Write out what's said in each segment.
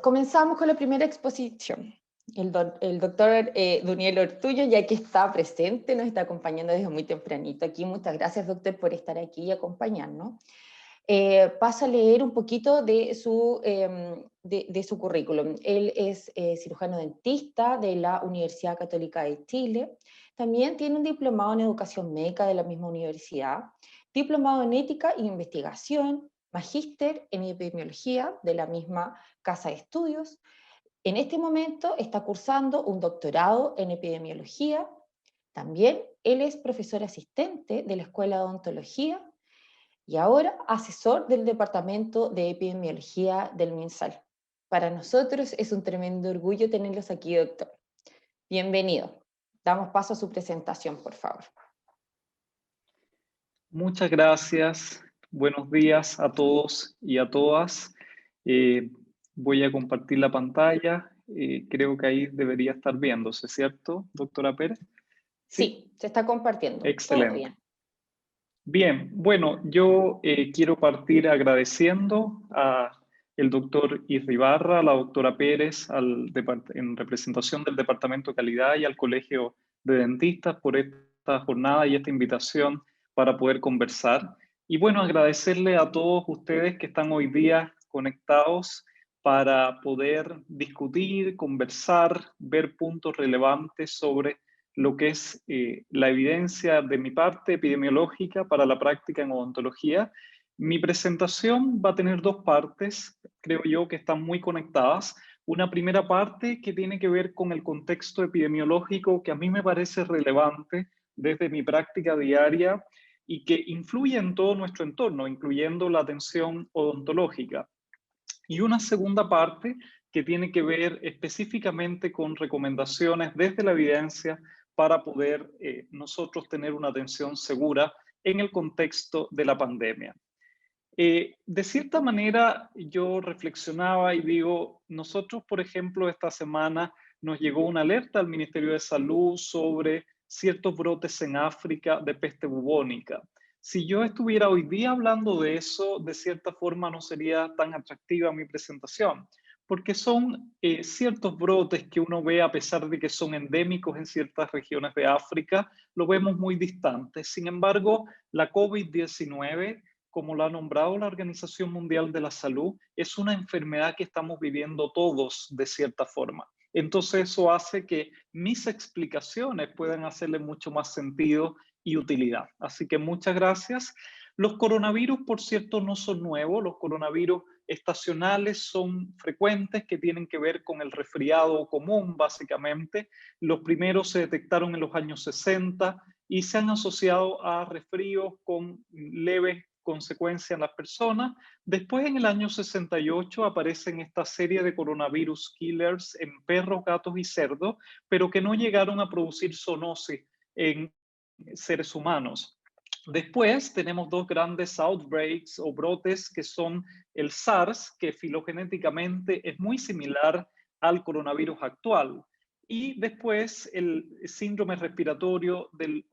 Comenzamos con la primera exposición. El doctor Duniel Ortuño, ya que está presente, nos está acompañando desde muy tempranito aquí. Muchas gracias, doctor, por estar aquí y acompañarnos. Paso a leer un poquito de su currículum. Él es cirujano dentista de la Universidad Católica de Chile. También tiene un diplomado en educación médica de la misma universidad, diplomado en ética e investigación, magíster en epidemiología de la misma casa de estudios. En este momento está cursando un doctorado en epidemiología. También él es profesor asistente de la Escuela de Odontología y ahora asesor del Departamento de Epidemiología del MinSal. Para nosotros es un tremendo orgullo tenerlos aquí, doctor. Bienvenido. Damos paso a su presentación, por favor. Muchas gracias. Buenos días a todos y a todas. Voy a compartir la pantalla. Creo que ahí debería estar viéndose, ¿cierto, doctora Pérez? Sí, se está compartiendo. Todo Excelente. bien. Bien, bueno, yo quiero partir agradeciendo al doctor Irribarra, a la doctora Pérez, en representación del Departamento de Calidad y al Colegio de Dentistas por esta jornada y esta invitación para poder conversar. Y bueno, agradecerle a todos ustedes que están hoy día conectados para poder discutir, conversar, ver puntos relevantes sobre lo que es la evidencia de mi parte epidemiológica para la práctica en odontología. Mi presentación va a tener dos partes, creo yo, que están muy conectadas. Una primera parte que tiene que ver con el contexto epidemiológico que a mí me parece relevante desde mi práctica diaria y que influye en todo nuestro entorno, incluyendo la atención odontológica. Y una segunda parte que tiene que ver específicamente con recomendaciones desde la evidencia para poder nosotros tener una atención segura en el contexto de la pandemia. De cierta manera, yo reflexionaba y digo, nosotros, por ejemplo, esta semana nos llegó una alerta al Ministerio de Salud sobre ciertos brotes en África de peste bubónica. Si yo estuviera hoy día hablando de eso, de cierta forma no sería tan atractiva mi presentación, porque son ciertos brotes que uno ve a pesar de que son endémicos en ciertas regiones de África, lo vemos muy distantes. Sin embargo, la COVID-19, como lo ha nombrado la Organización Mundial de la Salud, es una enfermedad que estamos viviendo todos de cierta forma. Entonces eso hace que mis explicaciones puedan hacerle mucho más sentido y utilidad. Así que muchas gracias. Los coronavirus, por cierto, no son nuevos. Los coronavirus estacionales son frecuentes, que tienen que ver con el resfriado común, básicamente. Los primeros se detectaron en los años 60 y se han asociado a resfríos con leves consecuencias en las personas. Después, en el año 68, aparecen esta serie de coronavirus killers en perros, gatos y cerdos, pero que no llegaron a producir zoonosis en seres humanos. Después tenemos dos grandes outbreaks o brotes que son el SARS, que filogenéticamente es muy similar al coronavirus actual, y después el síndrome respiratorio del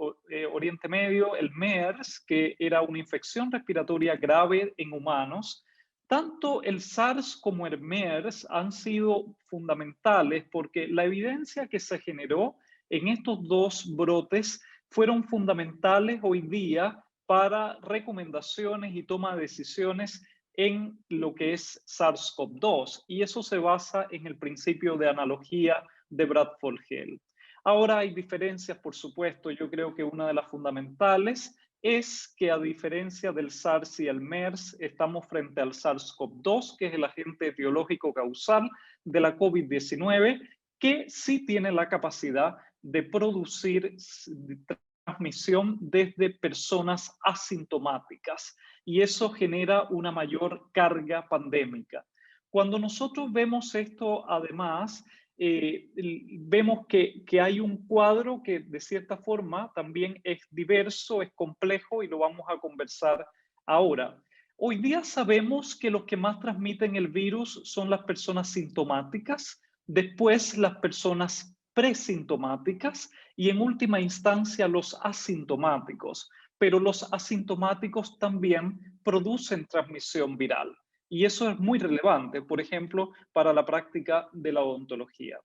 Oriente Medio, el MERS, que era una infección respiratoria grave en humanos. Tanto el SARS como el MERS han sido fundamentales porque la evidencia que se generó en estos dos brotes fueron fundamentales hoy día para recomendaciones y toma de decisiones en lo que es SARS-CoV-2, y eso se basa en el principio de analogía de Bradford-Hill. Ahora hay diferencias, por supuesto. Yo creo que una de las fundamentales es que, a diferencia del SARS y el MERS, estamos frente al SARS-CoV-2, que es el agente etiológico causal de la COVID-19, que sí tiene la capacidad de producir transmisión desde personas asintomáticas, y eso genera una mayor carga pandémica. Cuando nosotros vemos esto, además, vemos que hay un cuadro que de cierta forma también es diverso, es complejo, y lo vamos a conversar ahora. Hoy día sabemos que los que más transmiten el virus son las personas sintomáticas, después las personas presintomáticas y en última instancia los asintomáticos. Pero los asintomáticos también producen transmisión viral. Y eso es muy relevante, por ejemplo, para la práctica de la odontología.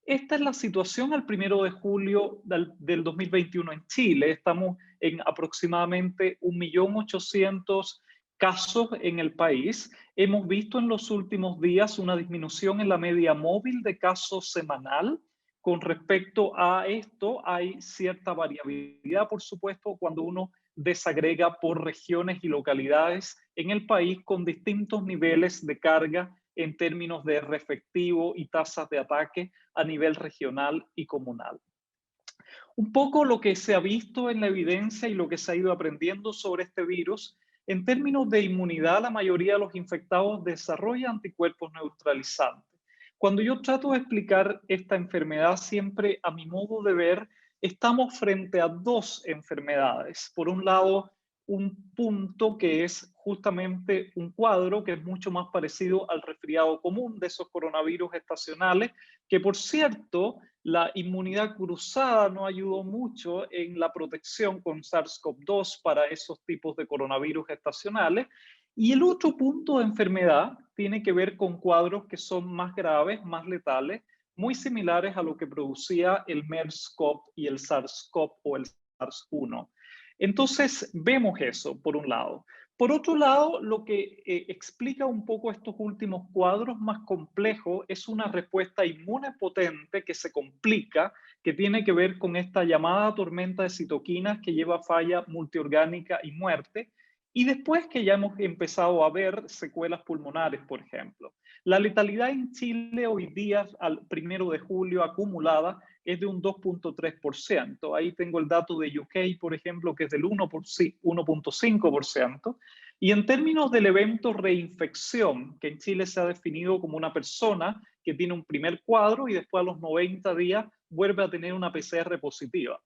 Esta es la situación al 1 de julio del 2021 en Chile. Estamos en aproximadamente 1.800.000 casos en el país. Hemos visto en los últimos días una disminución en la media móvil de casos semanal. Con respecto a esto, hay cierta variabilidad, por supuesto, cuando uno desagrega por regiones y localidades en el país con distintos niveles de carga en términos de efectivo y tasas de ataque a nivel regional y comunal. Un poco lo que se ha visto en la evidencia y lo que se ha ido aprendiendo sobre este virus, en términos de inmunidad, la mayoría de los infectados desarrolla anticuerpos neutralizantes. Cuando yo trato de explicar esta enfermedad, siempre a mi modo de ver, estamos frente a dos enfermedades. Por un lado, un punto que es justamente un cuadro que es mucho más parecido al resfriado común de esos coronavirus estacionales, que por cierto, la inmunidad cruzada no ayudó mucho en la protección con SARS-CoV-2 para esos tipos de coronavirus estacionales. Y el otro punto de enfermedad tiene que ver con cuadros que son más graves, más letales, muy similares a lo que producía el MERS-CoV y el SARS-CoV o el SARS-1. Entonces, vemos eso por un lado. Por otro lado, lo que explica un poco estos últimos cuadros más complejos es una respuesta inmune potente que se complica, que tiene que ver con esta llamada tormenta de citoquinas que lleva a falla multiorgánica y muerte, y después que ya hemos empezado a ver secuelas pulmonares, por ejemplo. La letalidad en Chile hoy día, al 1 de julio acumulada, es de un 2.3%. Ahí tengo el dato de UK, por ejemplo, que es del 1.5%. Y en términos del evento reinfección, que en Chile se ha definido como una persona que tiene un primer cuadro y después a los 90 días vuelve a tener una PCR positiva.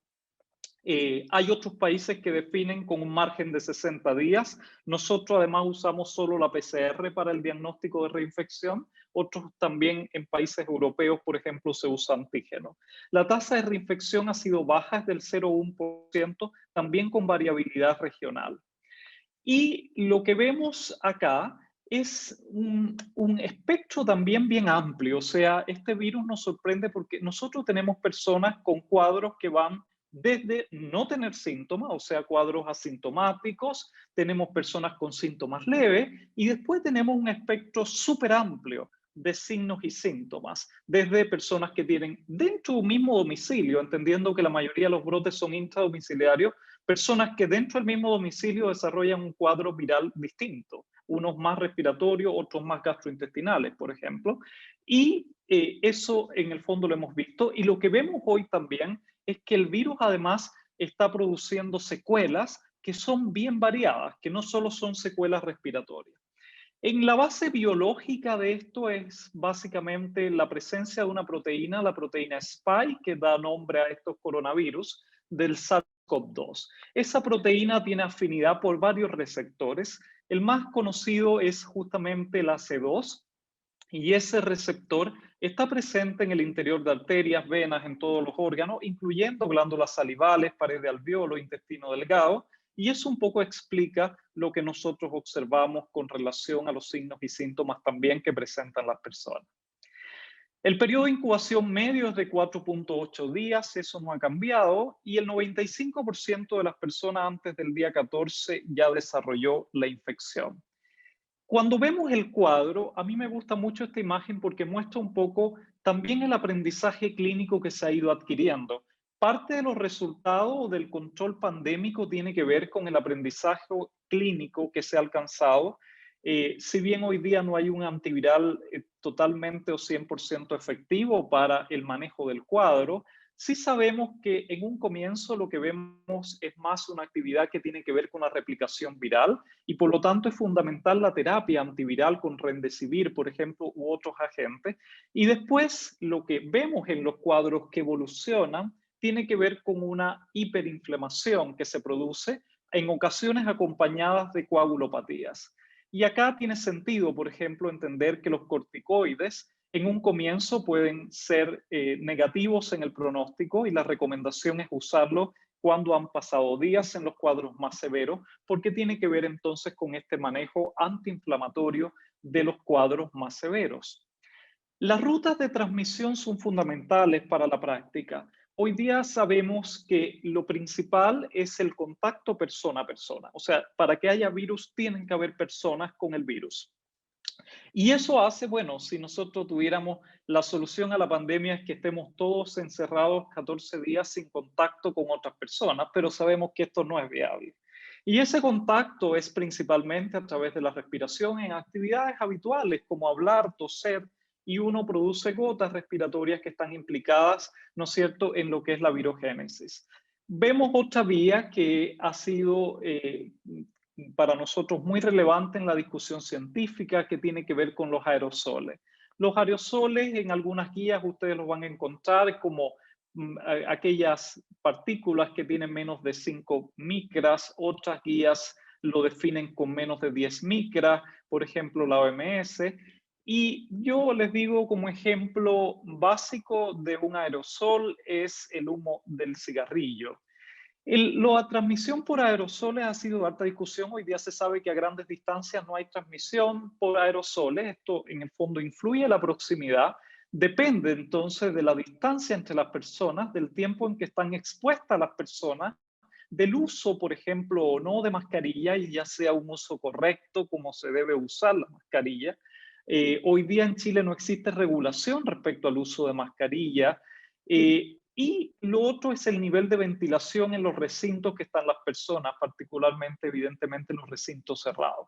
Hay otros países que definen con un margen de 60 días. Nosotros además usamos solo la PCR para el diagnóstico de reinfección. Otros también en países europeos, por ejemplo, se usa antígeno. La tasa de reinfección ha sido baja, es del 0,1%, también con variabilidad regional. Y lo que vemos acá es un espectro también bien amplio. O sea, este virus nos sorprende porque nosotros tenemos personas con cuadros que van desde no tener síntomas, o sea, cuadros asintomáticos, tenemos personas con síntomas leves y después tenemos un espectro súper amplio de signos y síntomas, desde personas que tienen dentro de un mismo domicilio, entendiendo que la mayoría de los brotes son intradomiciliarios, personas que dentro del mismo domicilio desarrollan un cuadro viral distinto, unos más respiratorios, otros más gastrointestinales, por ejemplo, y eso en el fondo lo hemos visto, y lo que vemos hoy también es que el virus además está produciendo secuelas que son bien variadas, que no solo son secuelas respiratorias. En la base biológica de esto es básicamente la presencia de una proteína, la proteína Spike, que da nombre a estos coronavirus del SARS-CoV-2. Esa proteína tiene afinidad por varios receptores. El más conocido es justamente la C2, y ese receptor está presente en el interior de arterias, venas, en todos los órganos, incluyendo glándulas salivales, pared de alveolo, intestino delgado, y eso un poco explica lo que nosotros observamos con relación a los signos y síntomas también que presentan las personas. El periodo de incubación medio es de 4.8 días, eso no ha cambiado, y el 95% de las personas antes del día 14 ya desarrolló la infección. Cuando vemos el cuadro, a mí me gusta mucho esta imagen porque muestra un poco también el aprendizaje clínico que se ha ido adquiriendo. Parte de los resultados del control pandémico tiene que ver con el aprendizaje clínico que se ha alcanzado. Si bien hoy día no hay un antiviral totalmente o 100% efectivo para el manejo del cuadro, sí sabemos que en un comienzo lo que vemos es más una actividad que tiene que ver con la replicación viral y por lo tanto es fundamental la terapia antiviral con Remdesivir, por ejemplo, u otros agentes. Y después lo que vemos en los cuadros que evolucionan tiene que ver con una hiperinflamación que se produce en ocasiones acompañadas de coagulopatías. Y acá tiene sentido, por ejemplo, entender que los corticoides en un comienzo pueden ser negativos en el pronóstico y la recomendación es usarlo cuando han pasado días en los cuadros más severos, porque tiene que ver entonces con este manejo antiinflamatorio de los cuadros más severos. Las rutas de transmisión son fundamentales para la práctica. Hoy día sabemos que lo principal es el contacto persona a persona. O sea, para que haya virus tienen que haber personas con el virus. Y eso hace, bueno, si nosotros tuviéramos la solución a la pandemia es que estemos todos encerrados 14 días sin contacto con otras personas, pero sabemos que esto no es viable. Y ese contacto es principalmente a través de la respiración en actividades habituales como hablar, toser, y uno produce gotas respiratorias que están implicadas, ¿no es cierto?, en lo que es la virogénesis. Vemos otra vía que ha sido para nosotros muy relevante en la discusión científica que tiene que ver con los aerosoles. Los aerosoles en algunas guías ustedes los van a encontrar como aquellas partículas que tienen menos de 5 micras, otras guías lo definen con menos de 10 micras, por ejemplo la OMS. Y yo les digo como ejemplo básico de un aerosol es el humo del cigarrillo. La transmisión por aerosoles ha sido de alta discusión. Hoy día se sabe que a grandes distancias no hay transmisión por aerosoles. Esto en el fondo influye la proximidad. Depende entonces de la distancia entre las personas, del tiempo en que están expuestas las personas, del uso, por ejemplo, o no de mascarilla, y ya sea un uso correcto, como se debe usar la mascarilla. Hoy día en Chile no existe regulación respecto al uso de mascarilla. Y lo otro es el nivel de ventilación en los recintos que están las personas, particularmente, evidentemente, en los recintos cerrados.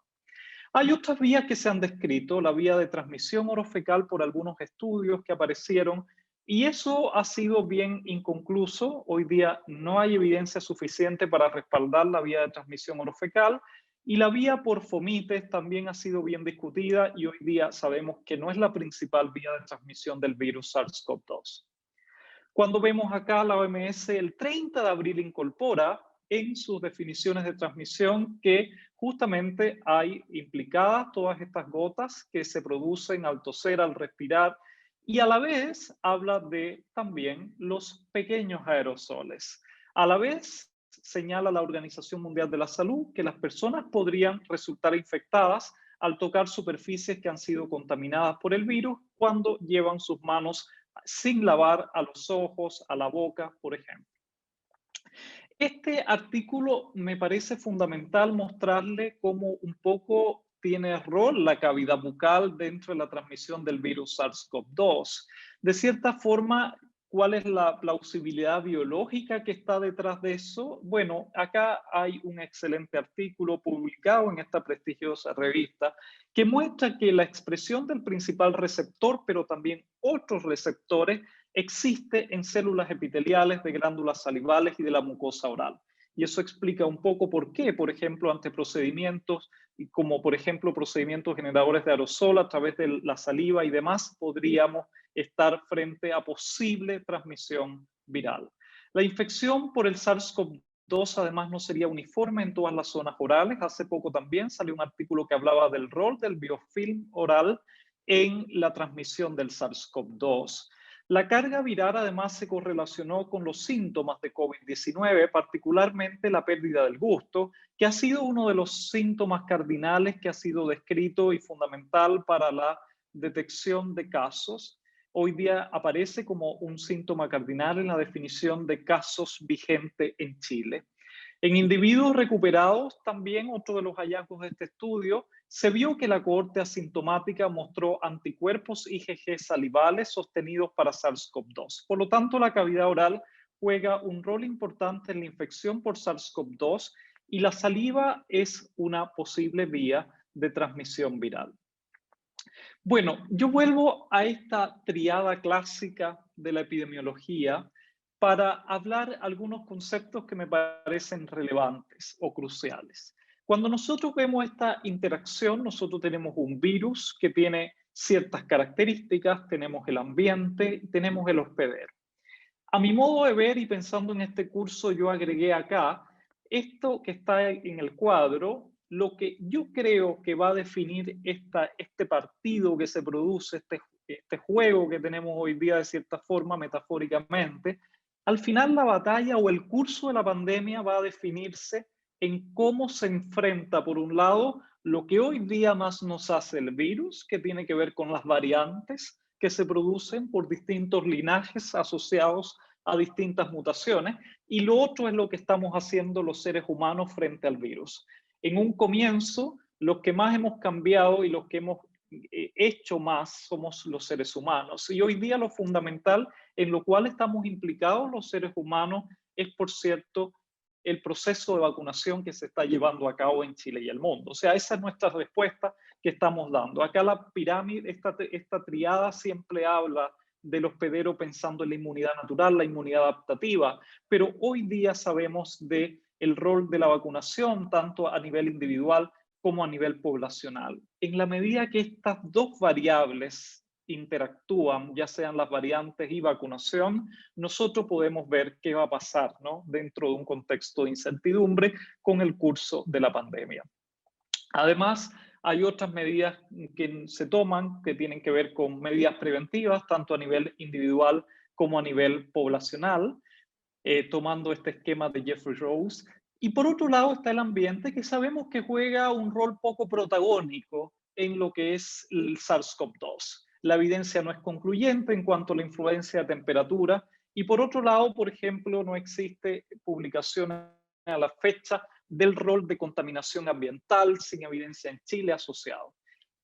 Hay otras vías que se han descrito, la vía de transmisión orofecal por algunos estudios que aparecieron, y eso ha sido bien inconcluso. Hoy día no hay evidencia suficiente para respaldar la vía de transmisión orofecal, y la vía por fomites también ha sido bien discutida, y hoy día sabemos que no es la principal vía de transmisión del virus SARS-CoV-2. Cuando vemos acá la OMS, el 30 de abril incorpora en sus definiciones de transmisión que justamente hay implicadas todas estas gotas que se producen al toser, al respirar, y a la vez habla de también los pequeños aerosoles. A la vez señala la Organización Mundial de la Salud que las personas podrían resultar infectadas al tocar superficies que han sido contaminadas por el virus cuando llevan sus manos sin lavar a los ojos, a la boca, por ejemplo. Este artículo me parece fundamental mostrarle cómo un poco tiene rol la cavidad bucal dentro de la transmisión del virus SARS-CoV-2. De cierta forma, ¿cuál es la plausibilidad biológica que está detrás de eso? Bueno, acá hay un excelente artículo publicado en esta prestigiosa revista que muestra que la expresión del principal receptor, pero también otros receptores, existe en células epiteliales de glándulas salivales y de la mucosa oral. Y eso explica un poco por qué, por ejemplo, ante procedimientos como por ejemplo procedimientos generadores de aerosol a través de la saliva y demás, podríamos estar frente a posible transmisión viral. La infección por el SARS-CoV-2 además no sería uniforme en todas las zonas orales. Hace poco también salió un artículo que hablaba del rol del biofilm oral en la transmisión del SARS-CoV-2. La carga viral además se correlacionó con los síntomas de COVID-19, particularmente la pérdida del gusto, que ha sido uno de los síntomas cardinales que ha sido descrito y fundamental para la detección de casos. Hoy día aparece como un síntoma cardinal en la definición de casos vigente en Chile. En individuos recuperados, también otro de los hallazgos de este estudio, se vio que la cohorte asintomática mostró anticuerpos IgG salivales sostenidos para SARS-CoV-2. Por lo tanto, la cavidad oral juega un rol importante en la infección por SARS-CoV-2 y la saliva es una posible vía de transmisión viral. Bueno, yo vuelvo a esta triada clásica de la epidemiología para hablar algunos conceptos que me parecen relevantes o cruciales. Cuando nosotros vemos esta interacción, nosotros tenemos un virus que tiene ciertas características, tenemos el ambiente, tenemos el hospedero. A mi modo de ver y pensando en este curso, yo agregué acá esto que está en el cuadro, lo que yo creo que va a definir este partido que se produce, este juego que tenemos hoy día de cierta forma, metafóricamente, Al final, la batalla o el curso de la pandemia va a definirse en cómo se enfrenta, por un lado, lo que hoy día más nos hace el virus, que tiene que ver con las variantes que se producen por distintos linajes asociados a distintas mutaciones, y lo otro es lo que estamos haciendo los seres humanos frente al virus. En un comienzo, los que más hemos cambiado y los que hemos hecho más somos los seres humanos. Y hoy día lo fundamental en lo cual estamos implicados los seres humanos es, por cierto, el proceso de vacunación que se está llevando a cabo en Chile y el mundo. O sea, esa es nuestra respuesta que estamos dando. Acá la pirámide, esta triada siempre habla del hospedero pensando en la inmunidad natural, la inmunidad adaptativa, pero hoy día sabemos de el rol de la vacunación, tanto a nivel individual como a nivel poblacional. En la medida que estas dos variables interactúan, ya sean las variantes y vacunación, nosotros podemos ver qué va a pasar, ¿no?, dentro de un contexto de incertidumbre con el curso de la pandemia. Además, hay otras medidas que se toman que tienen que ver con medidas preventivas, tanto a nivel individual como a nivel poblacional, tomando este esquema de Jeffrey Rose. Y por otro lado está el ambiente, que sabemos que juega un rol poco protagónico en lo que es el SARS-CoV-2. La evidencia no es concluyente en cuanto a la influencia de temperatura, y por otro lado, por ejemplo, no existe publicación a la fecha del rol de contaminación ambiental sin evidencia en Chile asociado.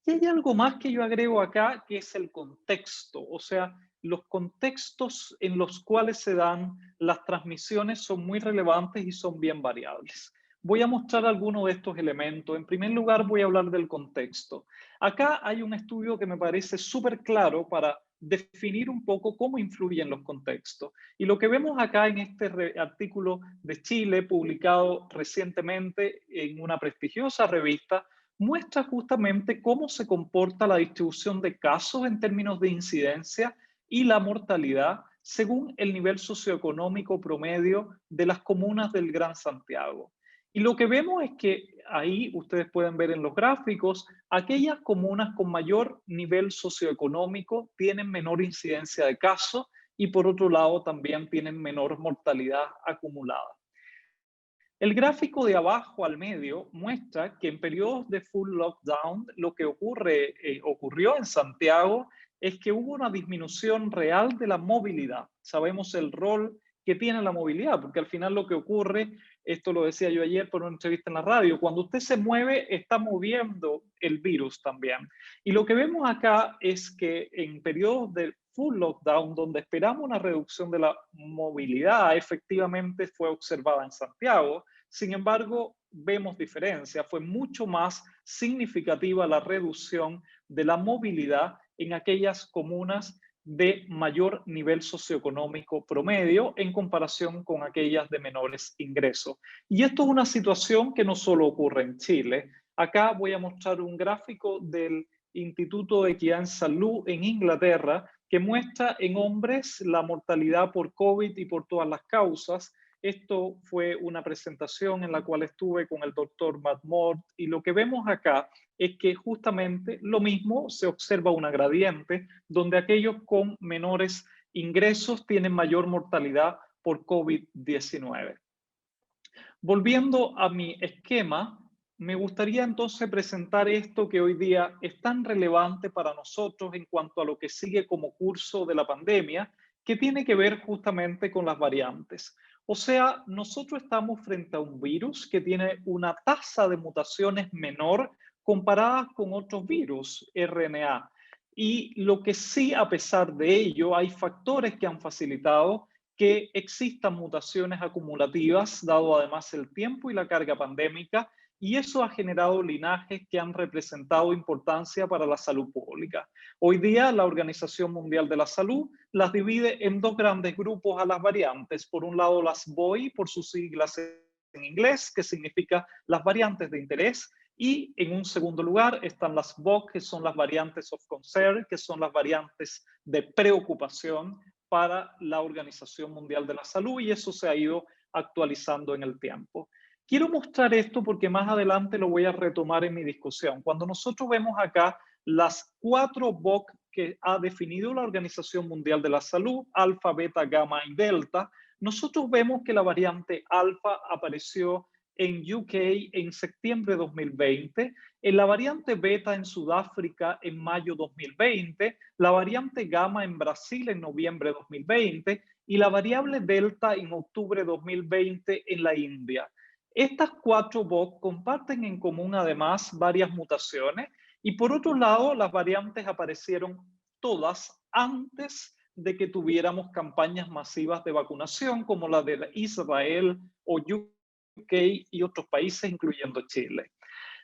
Y hay algo más que yo agrego acá, que es el contexto, o sea, los contextos en los cuales se dan las transmisiones son muy relevantes y son bien variables. Voy a mostrar algunos de estos elementos. En primer lugar, voy a hablar del contexto. Acá hay un estudio que me parece súper claro para definir un poco cómo influyen los contextos. Y lo que vemos acá en este artículo de Chile, publicado recientemente en una prestigiosa revista, muestra justamente cómo se comporta la distribución de casos en términos de incidencia y la mortalidad según el nivel socioeconómico promedio de las comunas del Gran Santiago. Y lo que vemos es que ahí ustedes pueden ver en los gráficos, aquellas comunas con mayor nivel socioeconómico tienen menor incidencia de casos y por otro lado también tienen menor mortalidad acumulada. El gráfico de abajo al medio muestra que en periodos de full lockdown lo que ocurrió en Santiago es que hubo una disminución real de la movilidad. Sabemos el rol que tiene la movilidad, porque al final lo que ocurre, esto lo decía yo ayer por una entrevista en la radio, cuando usted se mueve está moviendo el virus también. Y lo que vemos acá es que en periodos de full lockdown, donde esperamos una reducción de la movilidad, efectivamente fue observada en Santiago. Sin embargo, vemos diferencia. Fue mucho más significativa la reducción de la movilidad en aquellas comunas de mayor nivel socioeconómico promedio en comparación con aquellas de menores ingresos. Y esto es una situación que no solo ocurre en Chile. Acá voy a mostrar un gráfico del Instituto de Equidad en Salud en Inglaterra que muestra en hombres la mortalidad por COVID y por todas las causas. Esto fue una presentación en la cual estuve con el doctor Matt Mort y lo que vemos acá es que justamente lo mismo se observa una gradiente donde aquellos con menores ingresos tienen mayor mortalidad por COVID-19. Volviendo a mi esquema, me gustaría entonces presentar esto que hoy día es tan relevante para nosotros en cuanto a lo que sigue como curso de la pandemia, que tiene que ver justamente con las variantes. O sea, nosotros estamos frente a un virus que tiene una tasa de mutaciones menor comparada con otros virus, RNA. Y lo que sí, a pesar de ello, hay factores que han facilitado que existan mutaciones acumulativas, dado además el tiempo y la carga pandémica, y eso ha generado linajes que han representado importancia para la salud pública. Hoy día la Organización Mundial de la Salud las divide en dos grandes grupos a las variantes. Por un lado las VOI, por sus siglas en inglés, que significa las variantes de interés, y en un segundo lugar están las VOC, que son las variantes of concern, que son las variantes de preocupación para la Organización Mundial de la Salud, y eso se ha ido actualizando en el tiempo. Quiero mostrar esto porque más adelante lo voy a retomar en mi discusión. Cuando nosotros vemos acá las 4 VOC que ha definido la Organización Mundial de la Salud, alfa, beta, gamma y delta, nosotros vemos que la variante alfa apareció en UK en septiembre de 2020, en la variante beta en Sudáfrica en mayo 2020, la variante gamma en Brasil en noviembre de 2020 y la variable delta en octubre de 2020 en la India. Estas 4 VOC comparten en común además varias mutaciones y por otro lado las variantes aparecieron todas antes de que tuviéramos campañas masivas de vacunación como la de Israel o UK y otros países, incluyendo Chile.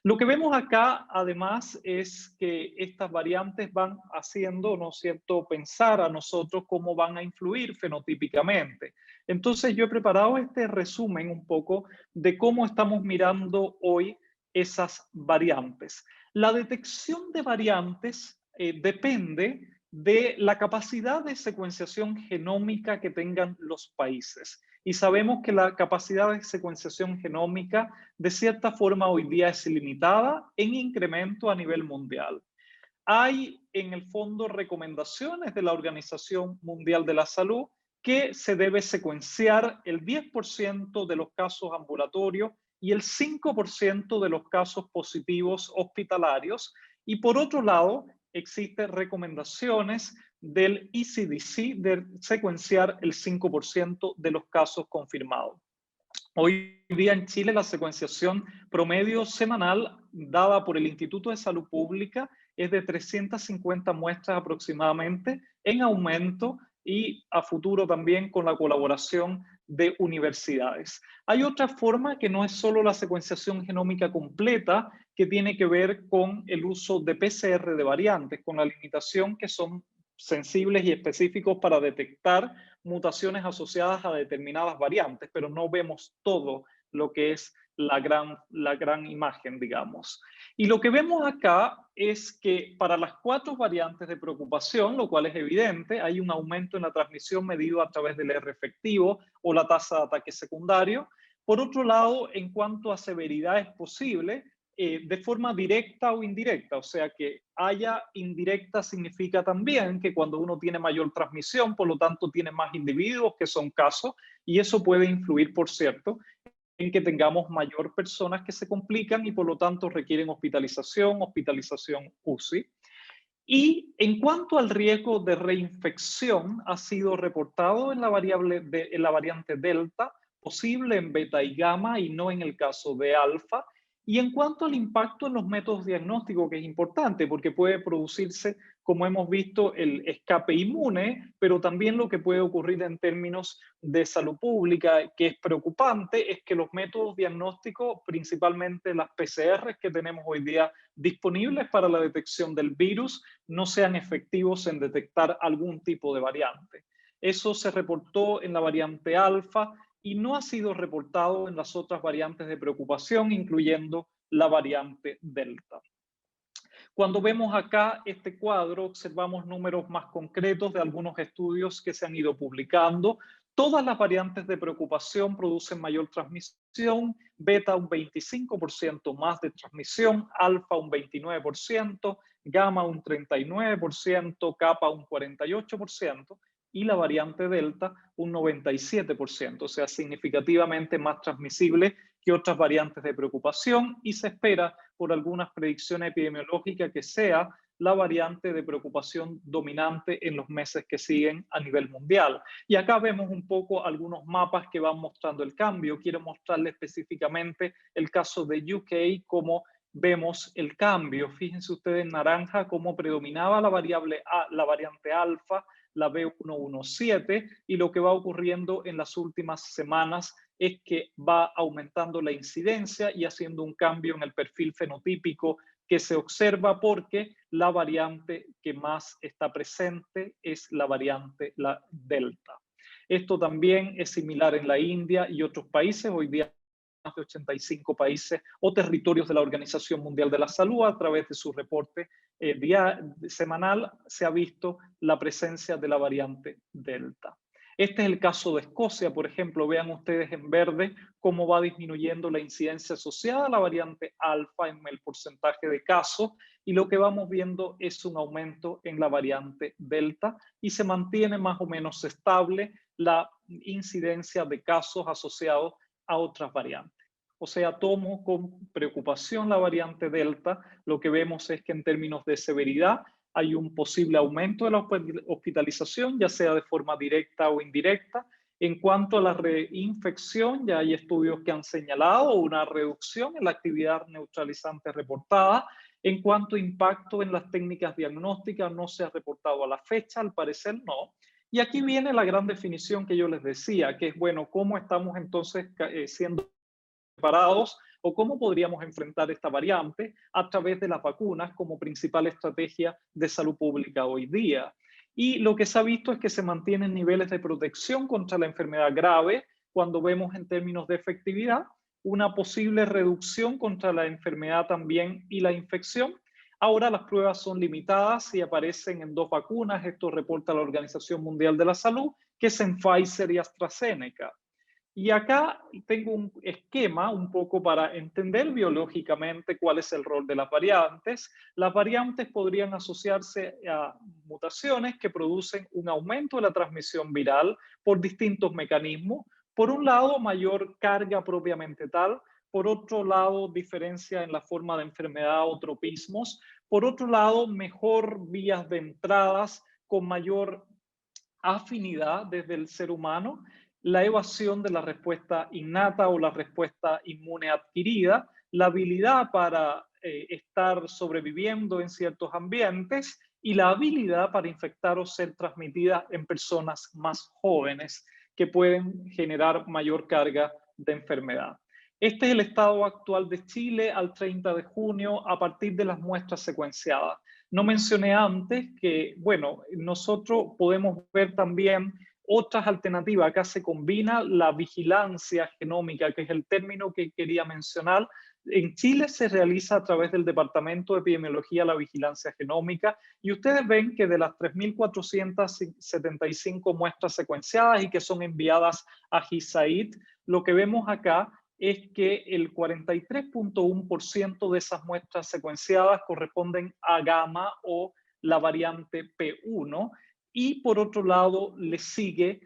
Lo que vemos acá, además, es que estas variantes van haciendo, ¿no es cierto?, pensar a nosotros cómo van a influir fenotípicamente. Entonces, yo he preparado este resumen un poco de cómo estamos mirando hoy esas variantes. La detección de variantes depende de la capacidad de secuenciación genómica que tengan los países. Y sabemos que la capacidad de secuenciación genómica de cierta forma hoy día es limitada en incremento a nivel mundial. Hay en el fondo recomendaciones de la Organización Mundial de la Salud que se debe secuenciar el 10% de los casos ambulatorios y el 5% de los casos positivos hospitalarios. Y por otro lado, existen recomendaciones del ECDC de secuenciar el 5% de los casos confirmados. Hoy día en Chile la secuenciación promedio semanal dada por el Instituto de Salud Pública es de 350 muestras aproximadamente, en aumento y a futuro también con la colaboración de universidades. Hay otra forma que no es solo la secuenciación genómica completa, que tiene que ver con el uso de PCR de variantes, con la limitación que son sensibles y específicos para detectar mutaciones asociadas a determinadas variantes, pero no vemos todo lo que es la gran imagen, digamos. Y lo que vemos acá es que para las 4 variantes de preocupación, lo cual es evidente, hay un aumento en la transmisión medido a través del R efectivo o la tasa de ataque secundario. Por otro lado, en cuanto a severidad es posible, de forma directa o indirecta, o sea que haya indirecta significa también que cuando uno tiene mayor transmisión, por lo tanto tiene más individuos que son casos, y eso puede influir, por cierto, en que tengamos mayor personas que se complican y por lo tanto requieren hospitalización UCI. Y en cuanto al riesgo de reinfección, ha sido reportado en la variante Delta, posible en beta y gamma y no en el caso de alfa. Y en cuanto al impacto en los métodos diagnósticos, que es importante porque puede producirse, como hemos visto, el escape inmune, pero también lo que puede ocurrir en términos de salud pública, que es preocupante, es que los métodos diagnósticos, principalmente las PCR que tenemos hoy día disponibles para la detección del virus, no sean efectivos en detectar algún tipo de variante. Eso se reportó en la variante alfa y no ha sido reportado en las otras variantes de preocupación, incluyendo la variante delta. Cuando vemos acá este cuadro, observamos números más concretos de algunos estudios que se han ido publicando. Todas las variantes de preocupación producen mayor transmisión, beta un 25% más de transmisión, alfa un 29%, gamma un 39%, kappa un 48%, y la variante delta un 97%, o sea, significativamente más transmisible que otras variantes de preocupación, y se espera por algunas predicciones epidemiológicas que sea la variante de preocupación dominante en los meses que siguen a nivel mundial. Y acá vemos un poco algunos mapas que van mostrando el cambio. Quiero mostrarles específicamente el caso de UK, cómo vemos el cambio. Fíjense ustedes en naranja cómo predominaba la variante alfa, la B117, y lo que va ocurriendo en las últimas semanas es que va aumentando la incidencia y haciendo un cambio en el perfil fenotípico que se observa, porque la variante que más está presente es la variante delta. Esto también es similar en la India y otros países. Hoy día más de 85 países o territorios de la Organización Mundial de la Salud, a través de su reporte semanal, se ha visto la presencia de la variante delta. Este es el caso de Escocia, por ejemplo. Vean ustedes en verde cómo va disminuyendo la incidencia asociada a la variante alfa en el porcentaje de casos, y lo que vamos viendo es un aumento en la variante delta y se mantiene más o menos estable la incidencia de casos asociados a otras variantes. O sea, tomo con preocupación la variante delta. Lo que vemos es que en términos de severidad hay un posible aumento de la hospitalización, ya sea de forma directa o indirecta. En cuanto a la reinfección, ya hay estudios que han señalado una reducción en la actividad neutralizante reportada. En cuanto a impacto en las técnicas diagnósticas, no se ha reportado a la fecha, al parecer no. Y aquí viene la gran definición que yo les decía, que es, bueno, ¿cómo estamos entonces siendo preparados o cómo podríamos enfrentar esta variante a través de las vacunas como principal estrategia de salud pública hoy día? Y lo que se ha visto es que se mantienen niveles de protección contra la enfermedad grave cuando vemos en términos de efectividad una posible reducción contra la enfermedad también y la infección. Ahora las pruebas son limitadas y aparecen en 2 vacunas. Esto reporta la Organización Mundial de la Salud, que es en Pfizer y AstraZeneca. Y acá tengo un esquema un poco para entender biológicamente cuál es el rol de las variantes. Las variantes podrían asociarse a mutaciones que producen un aumento de la transmisión viral por distintos mecanismos. Por un lado, mayor carga propiamente tal. Por otro lado, diferencia en la forma de enfermedad o tropismos. Por otro lado, mejor vías de entradas con mayor afinidad desde el ser humano, la evasión de la respuesta innata o la respuesta inmune adquirida, la habilidad para estar sobreviviendo en ciertos ambientes y la habilidad para infectar o ser transmitida en personas más jóvenes que pueden generar mayor carga de enfermedad. Este es el estado actual de Chile al 30 de junio a partir de las muestras secuenciadas. No mencioné antes que, bueno, nosotros podemos ver también otras alternativas. Acá se combina la vigilancia genómica, que es el término que quería mencionar. En Chile se realiza a través del Departamento de Epidemiología la vigilancia genómica y ustedes ven que de las 3.475 muestras secuenciadas y que son enviadas a GISAID, lo que vemos acá es que el 43.1% de esas muestras secuenciadas corresponden a gamma o la variante P1, y por otro lado le sigue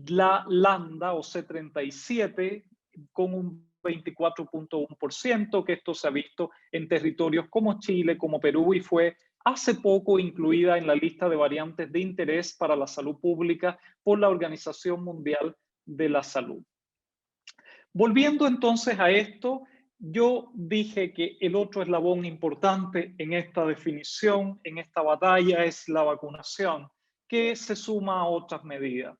la lambda o C37 con un 24.1%, que esto se ha visto en territorios como Chile, como Perú, y fue hace poco incluida en la lista de variantes de interés para la salud pública por la Organización Mundial de la Salud. Volviendo entonces a esto, yo dije que el otro eslabón importante en esta definición, en esta batalla, es la vacunación, que se suma a otras medidas.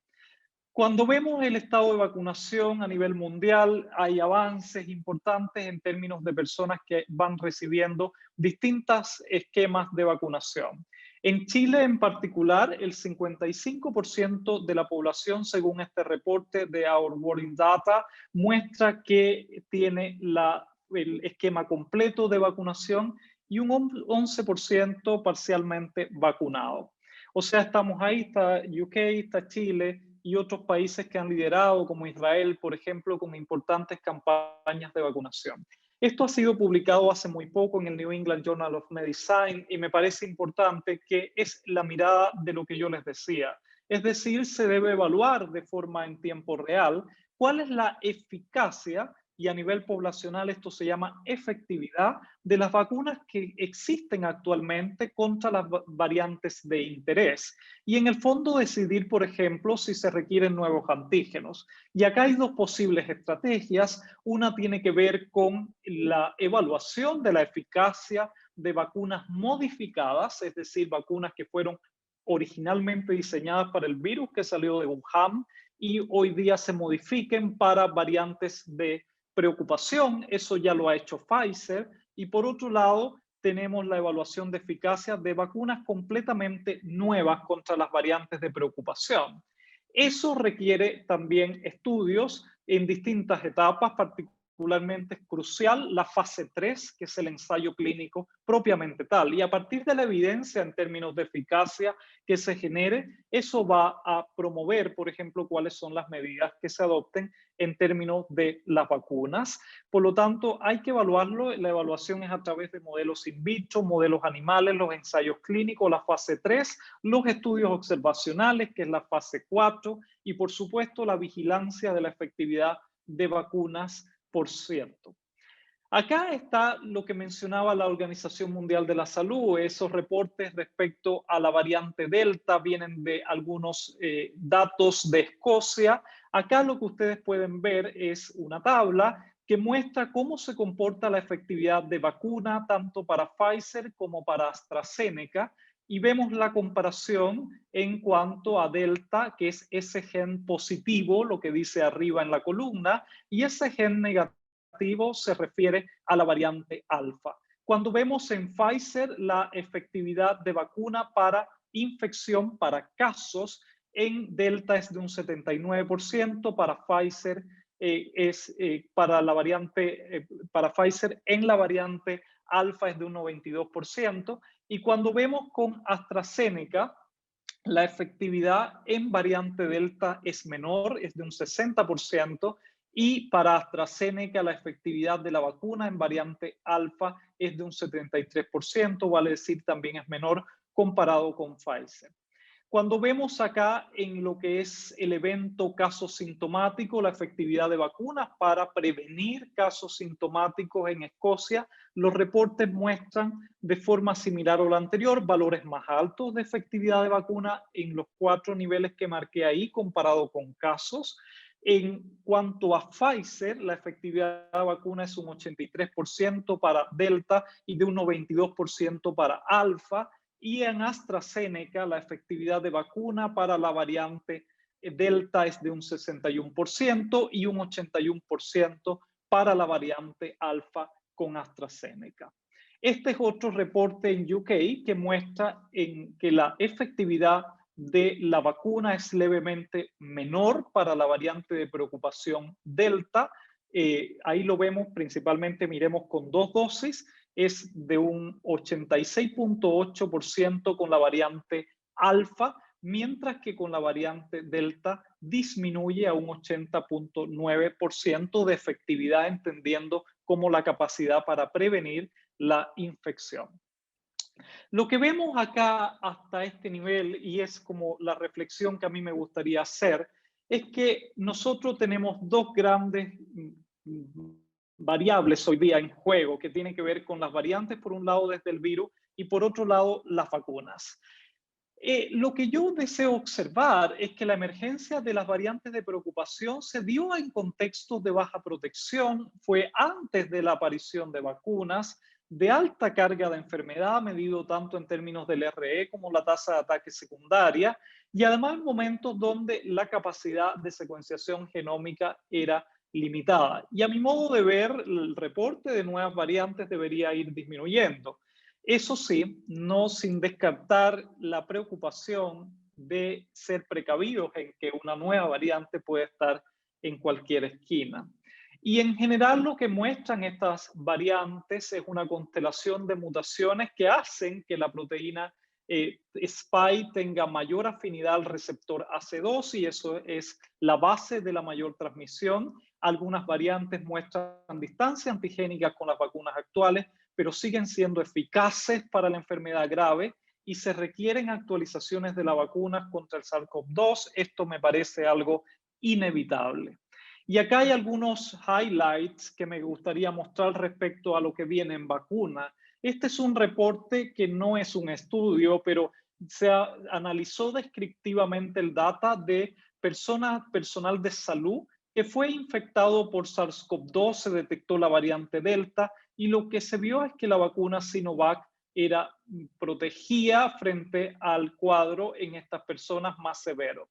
Cuando vemos el estado de vacunación a nivel mundial, hay avances importantes en términos de personas que van recibiendo distintos esquemas de vacunación. En Chile en particular, el 55% de la población, según este reporte de Our World in Data, muestra que tiene el esquema completo de vacunación y un 11% parcialmente vacunado. O sea, estamos ahí, está UK, está Chile y otros países que han liderado, como Israel, por ejemplo, con importantes campañas de vacunación. Esto ha sido publicado hace muy poco en el New England Journal of Medicine y me parece importante que es la mirada de lo que yo les decía. Es decir, se debe evaluar de forma en tiempo real cuál es la eficacia, y a nivel poblacional esto se llama efectividad, de las vacunas que existen actualmente contra las variantes de interés. Y en el fondo decidir, por ejemplo, si se requieren nuevos antígenos. Y acá hay 2 posibles estrategias. Una tiene que ver con la evaluación de la eficacia de vacunas modificadas, es decir, vacunas que fueron originalmente diseñadas para el virus que salió de Wuhan y hoy día se modifiquen para variantes de preocupación. Eso ya lo ha hecho Pfizer. Y por otro lado, tenemos la evaluación de eficacia de vacunas completamente nuevas contra las variantes de preocupación. Eso requiere también estudios en distintas etapas, particularmente particularmente es crucial la fase 3, que es el ensayo clínico propiamente tal. Y a partir de la evidencia en términos de eficacia que se genere, eso va a promover, por ejemplo, cuáles son las medidas que se adopten en términos de las vacunas. Por lo tanto, hay que evaluarlo. La evaluación es a través de modelos in vitro, modelos animales, los ensayos clínicos, la fase 3, los estudios observacionales, que es la fase 4, y por supuesto la vigilancia de la efectividad de vacunas, por cierto. Acá está lo que mencionaba la Organización Mundial de la Salud. Esos reportes respecto a la variante Delta vienen de algunos datos de Escocia. Acá lo que ustedes pueden ver es una tabla que muestra cómo se comporta la efectividad de vacuna tanto para Pfizer como para AstraZeneca, y vemos la comparación en cuanto a Delta, que es ese gen positivo, lo que dice arriba en la columna, y ese gen negativo se refiere a la variante alfa. Cuando vemos en Pfizer la efectividad de vacuna para infección, para casos, en Delta es de un 79%, para Pfizer para Pfizer en la variante alfa es de un 92%, y cuando vemos con AstraZeneca, la efectividad en variante Delta es menor, es de un 60%, y para AstraZeneca la efectividad de la vacuna en variante alfa es de un 73%, vale decir, también es menor comparado con Pfizer. Cuando vemos acá en lo que es el evento caso sintomático, la efectividad de vacunas para prevenir casos sintomáticos en Escocia, los reportes muestran de forma similar a lo anterior valores más altos de efectividad de vacuna en los 4 niveles que marqué ahí comparado con casos. En cuanto a Pfizer, la efectividad de la vacuna es un 83% para Delta y de un 92% para Alfa. Y en AstraZeneca, la efectividad de vacuna para la variante Delta es de un 61% y un 81% para la variante Alfa con AstraZeneca. Este es otro reporte en UK que muestra que la efectividad de la vacuna es levemente menor para la variante de preocupación Delta. Ahí lo vemos principalmente, miremos con 2 dosis, es de un 86.8% con la variante alfa, mientras que con la variante delta disminuye a un 80.9% de efectividad, entendiendo como la capacidad para prevenir la infección. Lo que vemos acá hasta este nivel, y es como la reflexión que a mí me gustaría hacer, es que nosotros tenemos dos grandes variables hoy día en juego que tienen que ver con las variantes, por un lado desde el virus, y por otro lado las vacunas. Lo que yo deseo observar es que la emergencia de las variantes de preocupación se dio en contextos de baja protección, fue antes de la aparición de vacunas, de alta carga de enfermedad, medido tanto en términos del RE como la tasa de ataque secundaria, y además en momentos donde la capacidad de secuenciación genómica era limitada. Y a mi modo de ver, el reporte de nuevas variantes debería ir disminuyendo. Eso sí, no sin descartar la preocupación de ser precavidos en que una nueva variante puede estar en cualquier esquina. Y en general lo que muestran estas variantes es una constelación de mutaciones que hacen que la proteína Spike tenga mayor afinidad al receptor AC2, y eso es la base de la mayor transmisión. Algunas variantes muestran distancia antigénica con las vacunas actuales, pero siguen siendo eficaces para la enfermedad grave y se requieren actualizaciones de la vacuna contra el SARS-CoV-2. Esto me parece algo inevitable. Y acá hay algunos highlights que me gustaría mostrar respecto a lo que viene en vacuna. Este es un reporte que no es un estudio, pero se analizó descriptivamente el data de personal de salud que fue infectado por SARS-CoV-2, se detectó la variante Delta, y lo que se vio es que la vacuna Sinovac protegía frente al cuadro en estas personas más severos.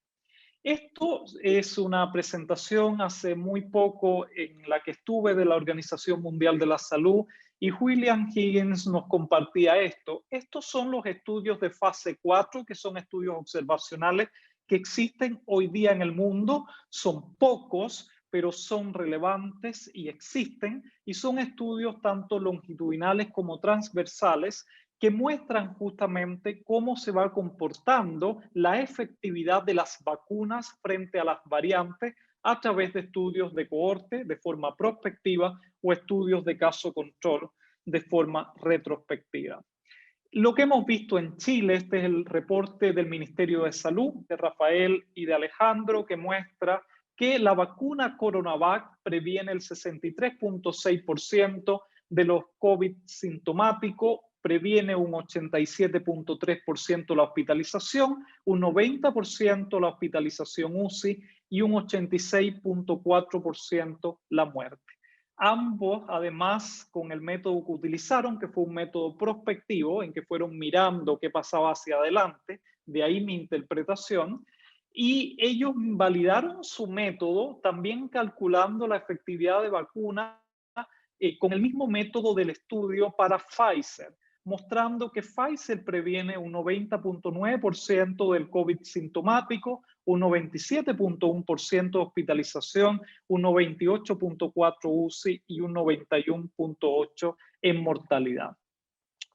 Esto es una presentación hace muy poco en la que estuve de la Organización Mundial de la Salud, y William Higgins nos compartía esto. Estos son los estudios de fase 4, que son estudios observacionales que existen hoy día en el mundo. Son pocos, pero son relevantes y existen, y son estudios tanto longitudinales como transversales que muestran justamente cómo se va comportando la efectividad de las vacunas frente a las variantes a través de estudios de cohorte de forma prospectiva o estudios de caso control de forma retrospectiva. Lo que hemos visto en Chile, este es el reporte del Ministerio de Salud, de Rafael y de Alejandro, que muestra que la vacuna Coronavac previene el 63.6% de los COVID sintomáticos, previene un 87.3% la hospitalización, un 90% la hospitalización UCI y un 86.4% la muerte. Ambos, además, con el método que utilizaron, que fue un método prospectivo, en que fueron mirando qué pasaba hacia adelante, de ahí mi interpretación, y ellos validaron su método también calculando la efectividad de vacuna con el mismo método del estudio para Pfizer, mostrando que Pfizer previene un 90.9% del COVID sintomático, un 97.1% de hospitalización, un 98.4% UCI y un 91.8% en mortalidad.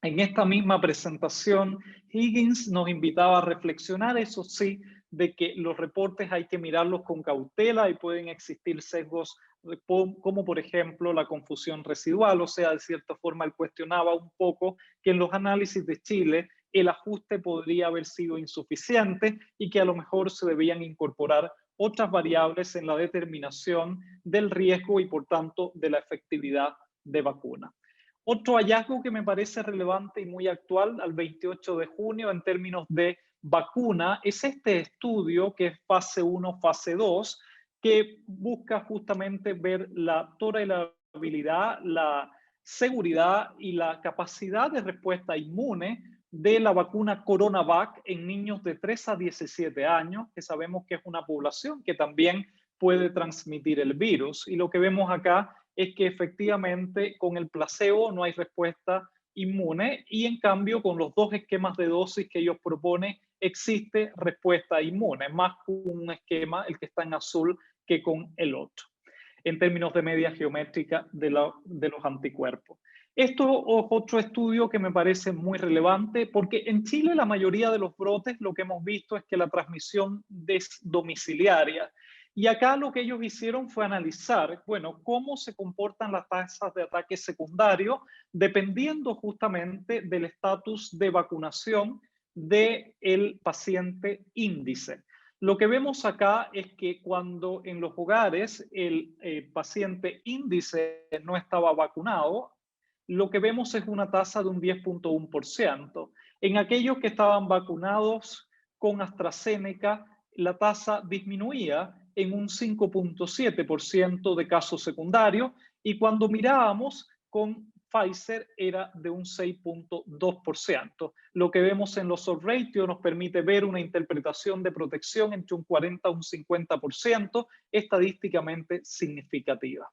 En esta misma presentación, Higgins nos invitaba a reflexionar, eso sí, de que los reportes hay que mirarlos con cautela y pueden existir sesgos como por ejemplo la confusión residual, o sea, de cierta forma él cuestionaba un poco que en los análisis de Chile el ajuste podría haber sido insuficiente y que a lo mejor se debían incorporar otras variables en la determinación del riesgo y por tanto de la efectividad de vacuna. Otro hallazgo que me parece relevante y muy actual al 28 de junio en términos de vacuna es este estudio que es fase 1, fase 2, que busca justamente ver la tolerabilidad, la seguridad y la capacidad de respuesta inmune de la vacuna Coronavac en niños de 3 a 17 años, que sabemos que es una población que también puede transmitir el virus. Y lo que vemos acá es que efectivamente con el placebo no hay respuesta inmune y en cambio con los dos esquemas de dosis que ellos proponen existe respuesta inmune, más un esquema, el que está en azul, que con el otro, en términos de media geométrica de los anticuerpos. Esto es otro estudio que me parece muy relevante porque en Chile la mayoría de los brotes lo que hemos visto es que la transmisión es domiciliaria. Y acá lo que ellos hicieron fue analizar, bueno, cómo se comportan las tasas de ataque secundario dependiendo justamente del estatus de vacunación del paciente índice. Lo que vemos acá es que cuando en los hogares el paciente índice no estaba vacunado, lo que vemos es una tasa de un 10.1%. En aquellos que estaban vacunados con AstraZeneca, la tasa disminuía en un 5.7% de casos secundarios y cuando mirábamos con Pfizer era de un 6.2%. Lo que vemos en los odds ratio nos permite ver una interpretación de protección entre un 40 y un 50%, estadísticamente significativa.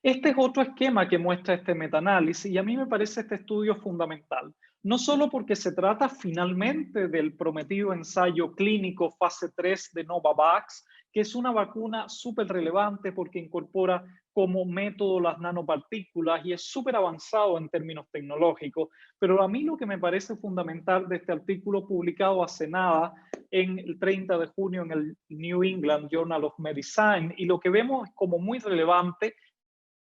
Este es otro esquema que muestra este metaanálisis y a mí me parece este estudio fundamental, no solo porque se trata finalmente del prometido ensayo clínico fase 3 de Novavax, que es una vacuna súper relevante porque incorpora como método las nanopartículas y es súper avanzado en términos tecnológicos, pero a mí lo que me parece fundamental de este artículo publicado hace nada, en el 30 de junio en el New England Journal of Medicine, y lo que vemos como muy relevante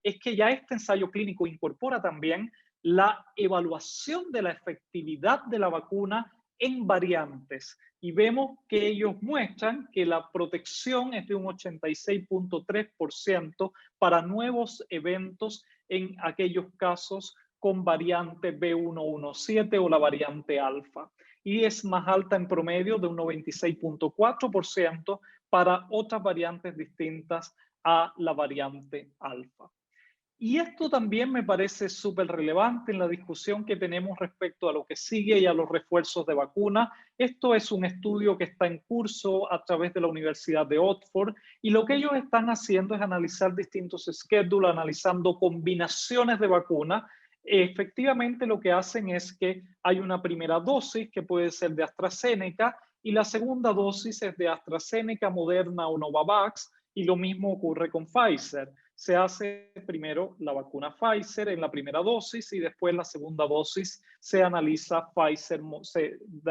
es que ya este ensayo clínico incorpora también la evaluación de la efectividad de la vacuna en variantes. Y vemos que ellos muestran que la protección es de un 86.3% para nuevos eventos en aquellos casos con variante B117 o la variante alfa. Y es más alta en promedio de un 96.4% para otras variantes distintas a la variante alfa. Y esto también me parece súper relevante en la discusión que tenemos respecto a lo que sigue y a los refuerzos de vacuna. Esto es un estudio que está en curso a través de la Universidad de Oxford y lo que ellos están haciendo es analizar distintos schedules, analizando combinaciones de vacuna. Efectivamente, lo que hacen es que hay una primera dosis que puede ser de AstraZeneca y la segunda dosis es de AstraZeneca, Moderna o Novavax. Y lo mismo ocurre con Pfizer. Se hace primero la vacuna Pfizer en la primera dosis y después la segunda dosis se analiza Pfizer,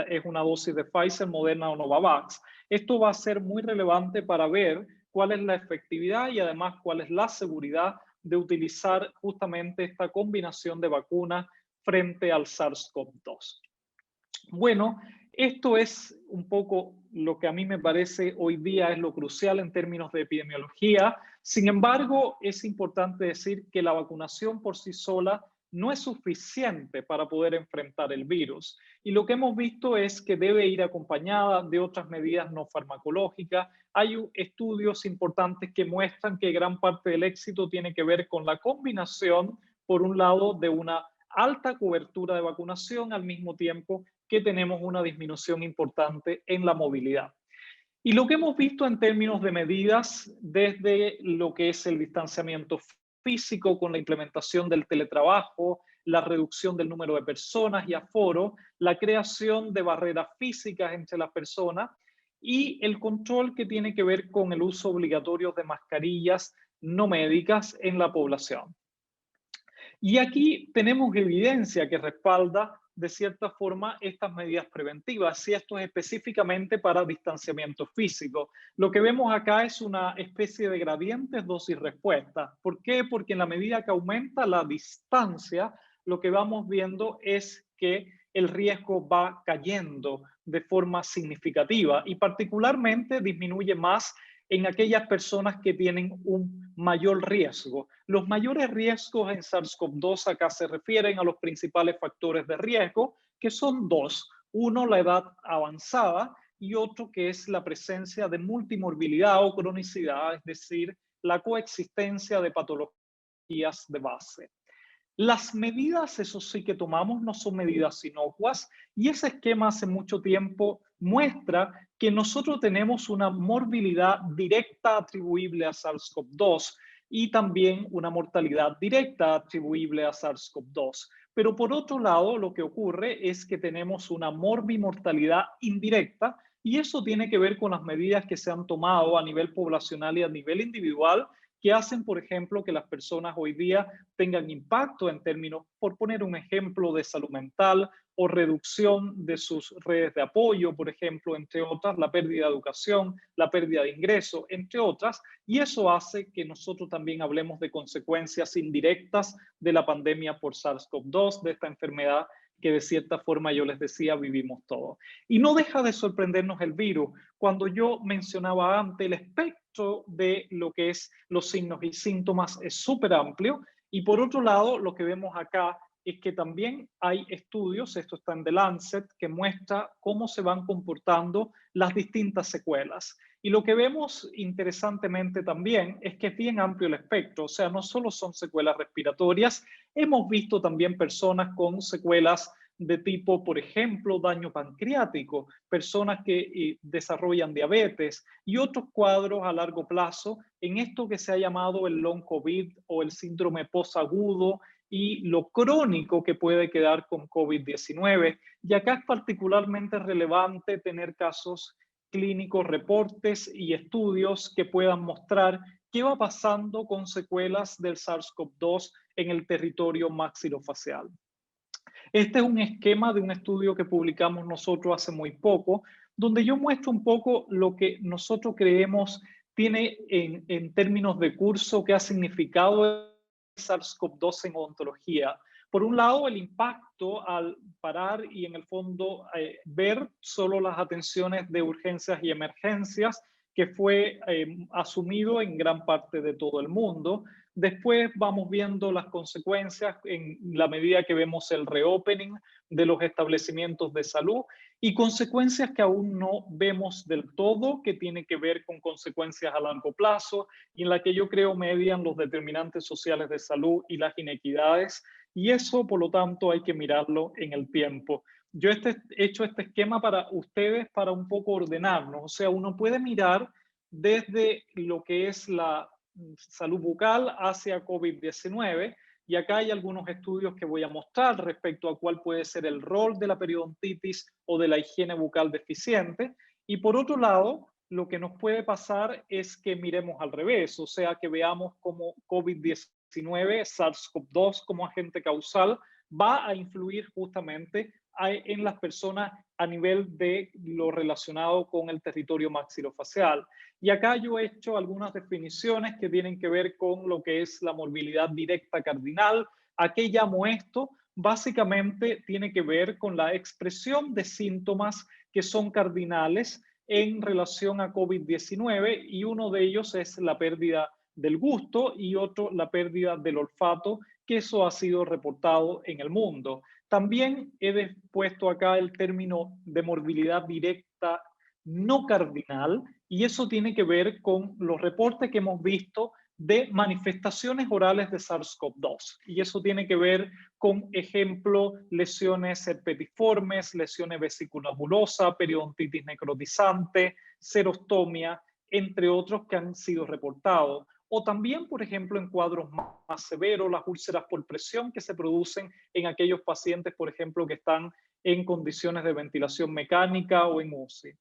es una dosis de Pfizer, Moderna o Novavax. Esto va a ser muy relevante para ver cuál es la efectividad y además cuál es la seguridad de utilizar justamente esta combinación de vacunas frente al SARS-CoV-2. Bueno, esto es un poco lo que a mí me parece hoy día es lo crucial en términos de epidemiología. Sin embargo, es importante decir que la vacunación por sí sola no es suficiente para poder enfrentar el virus. Y lo que hemos visto es que debe ir acompañada de otras medidas no farmacológicas. Hay estudios importantes que muestran que gran parte del éxito tiene que ver con la combinación, por un lado, de una alta cobertura de vacunación al mismo tiempo que tenemos una disminución importante en la movilidad. Y lo que hemos visto en términos de medidas, desde lo que es el distanciamiento físico con la implementación del teletrabajo, la reducción del número de personas y aforo, la creación de barreras físicas entre las personas y el control que tiene que ver con el uso obligatorio de mascarillas no médicas en la población. Y aquí tenemos evidencia que respalda de cierta forma estas medidas preventivas, y esto es específicamente para distanciamiento físico. Lo que vemos acá es una especie de gradientes dosis-respuesta. ¿Por qué? Porque en la medida que aumenta la distancia, lo que vamos viendo es que el riesgo va cayendo de forma significativa y particularmente disminuye más en aquellas personas que tienen un mayor riesgo. Los mayores riesgos en SARS-CoV-2 acá se refieren a los principales factores de riesgo, que son dos. Uno, la edad avanzada, y otro que es la presencia de multimorbilidad o cronicidad, es decir, la coexistencia de patologías de base. Las medidas, eso sí que tomamos, no son medidas inocuas y ese esquema hace mucho tiempo muestra que nosotros tenemos una morbilidad directa atribuible a SARS-CoV-2 y también una mortalidad directa atribuible a SARS-CoV-2. Pero por otro lado, lo que ocurre es que tenemos una morbimortalidad indirecta y eso tiene que ver con las medidas que se han tomado a nivel poblacional y a nivel individual que hacen, por ejemplo, que las personas hoy día tengan impacto en términos, por poner un ejemplo, de salud mental o reducción de sus redes de apoyo, por ejemplo, entre otras, la pérdida de educación, la pérdida de ingreso, entre otras, y eso hace que nosotros también hablemos de consecuencias indirectas de la pandemia por SARS-CoV-2, de esta enfermedad que de cierta forma yo les decía vivimos todos. Y no deja de sorprendernos el virus. Cuando yo mencionaba antes el espectro de lo que es los signos y síntomas es súper amplio y por otro lado lo que vemos acá es que también hay estudios, esto está en The Lancet, que muestra cómo se van comportando las distintas secuelas. Y lo que vemos interesantemente también es que es bien amplio el espectro, o sea, no solo son secuelas respiratorias, hemos visto también personas con secuelas de tipo, por ejemplo, daño pancreático, personas que desarrollan diabetes y otros cuadros a largo plazo en esto que se ha llamado el long COVID o el síndrome posagudo y lo crónico que puede quedar con COVID-19. Y acá es particularmente relevante tener casos clínicos, reportes y estudios que puedan mostrar qué va pasando con secuelas del SARS-CoV-2 en el territorio maxilofacial. Este es un esquema de un estudio que publicamos nosotros hace muy poco, donde yo muestro un poco lo que nosotros creemos tiene en términos de curso que ha significado el SARS-CoV-2 en odontología. Por un lado, el impacto al parar y en el fondo ver solo las atenciones de urgencias y emergencias que fue asumido en gran parte de todo el mundo. Después vamos viendo las consecuencias en la medida que vemos el reopening de los establecimientos de salud y consecuencias que aún no vemos del todo, que tiene que ver con consecuencias a largo plazo y en la que yo creo median los determinantes sociales de salud y las inequidades. Y eso, por lo tanto, hay que mirarlo en el tiempo. Yo he hecho este esquema para ustedes para un poco ordenarnos. O sea, uno puede mirar desde lo que es la salud bucal hacia COVID-19 y acá hay algunos estudios que voy a mostrar respecto a cuál puede ser el rol de la periodontitis o de la higiene bucal deficiente. Y por otro lado, lo que nos puede pasar es que miremos al revés, o sea, que veamos como COVID-19, SARS-CoV-2 como agente causal, va a influir justamente en las personas a nivel de lo relacionado con el territorio maxilofacial. Y acá yo he hecho algunas definiciones que tienen que ver con lo que es la morbilidad directa cardinal. ¿A qué llamo esto? Básicamente tiene que ver con la expresión de síntomas que son cardinales en relación a COVID-19 y uno de ellos es la pérdida del gusto y otro la pérdida del olfato, que eso ha sido reportado en el mundo. También he puesto acá el término de morbilidad directa no cardinal y eso tiene que ver con los reportes que hemos visto de manifestaciones orales de SARS-CoV-2. Y eso tiene que ver con, ejemplo, lesiones herpetiformes, lesiones vesícula-bulosa, periodontitis necrotizante, serostomía, entre otros que han sido reportados. O también, por ejemplo, en cuadros más severos, las úlceras por presión que se producen en aquellos pacientes, por ejemplo, que están en condiciones de ventilación mecánica o en UCI.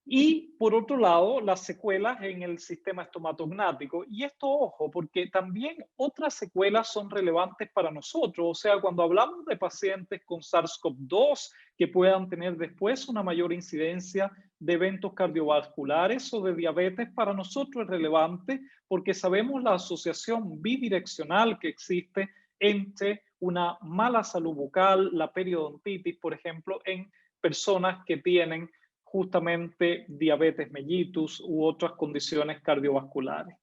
Y por otro lado, las secuelas en el sistema estomatognático. Y esto, ojo, porque también otras secuelas son relevantes para nosotros. O sea, cuando hablamos de pacientes con SARS-CoV-2 que puedan tener después una mayor incidencia de eventos cardiovasculares o de diabetes, para nosotros es relevante porque sabemos la asociación bidireccional que existe entre una mala salud bucal, la periodontitis, por ejemplo, en personas que tienen justamente diabetes mellitus u otras condiciones cardiovasculares.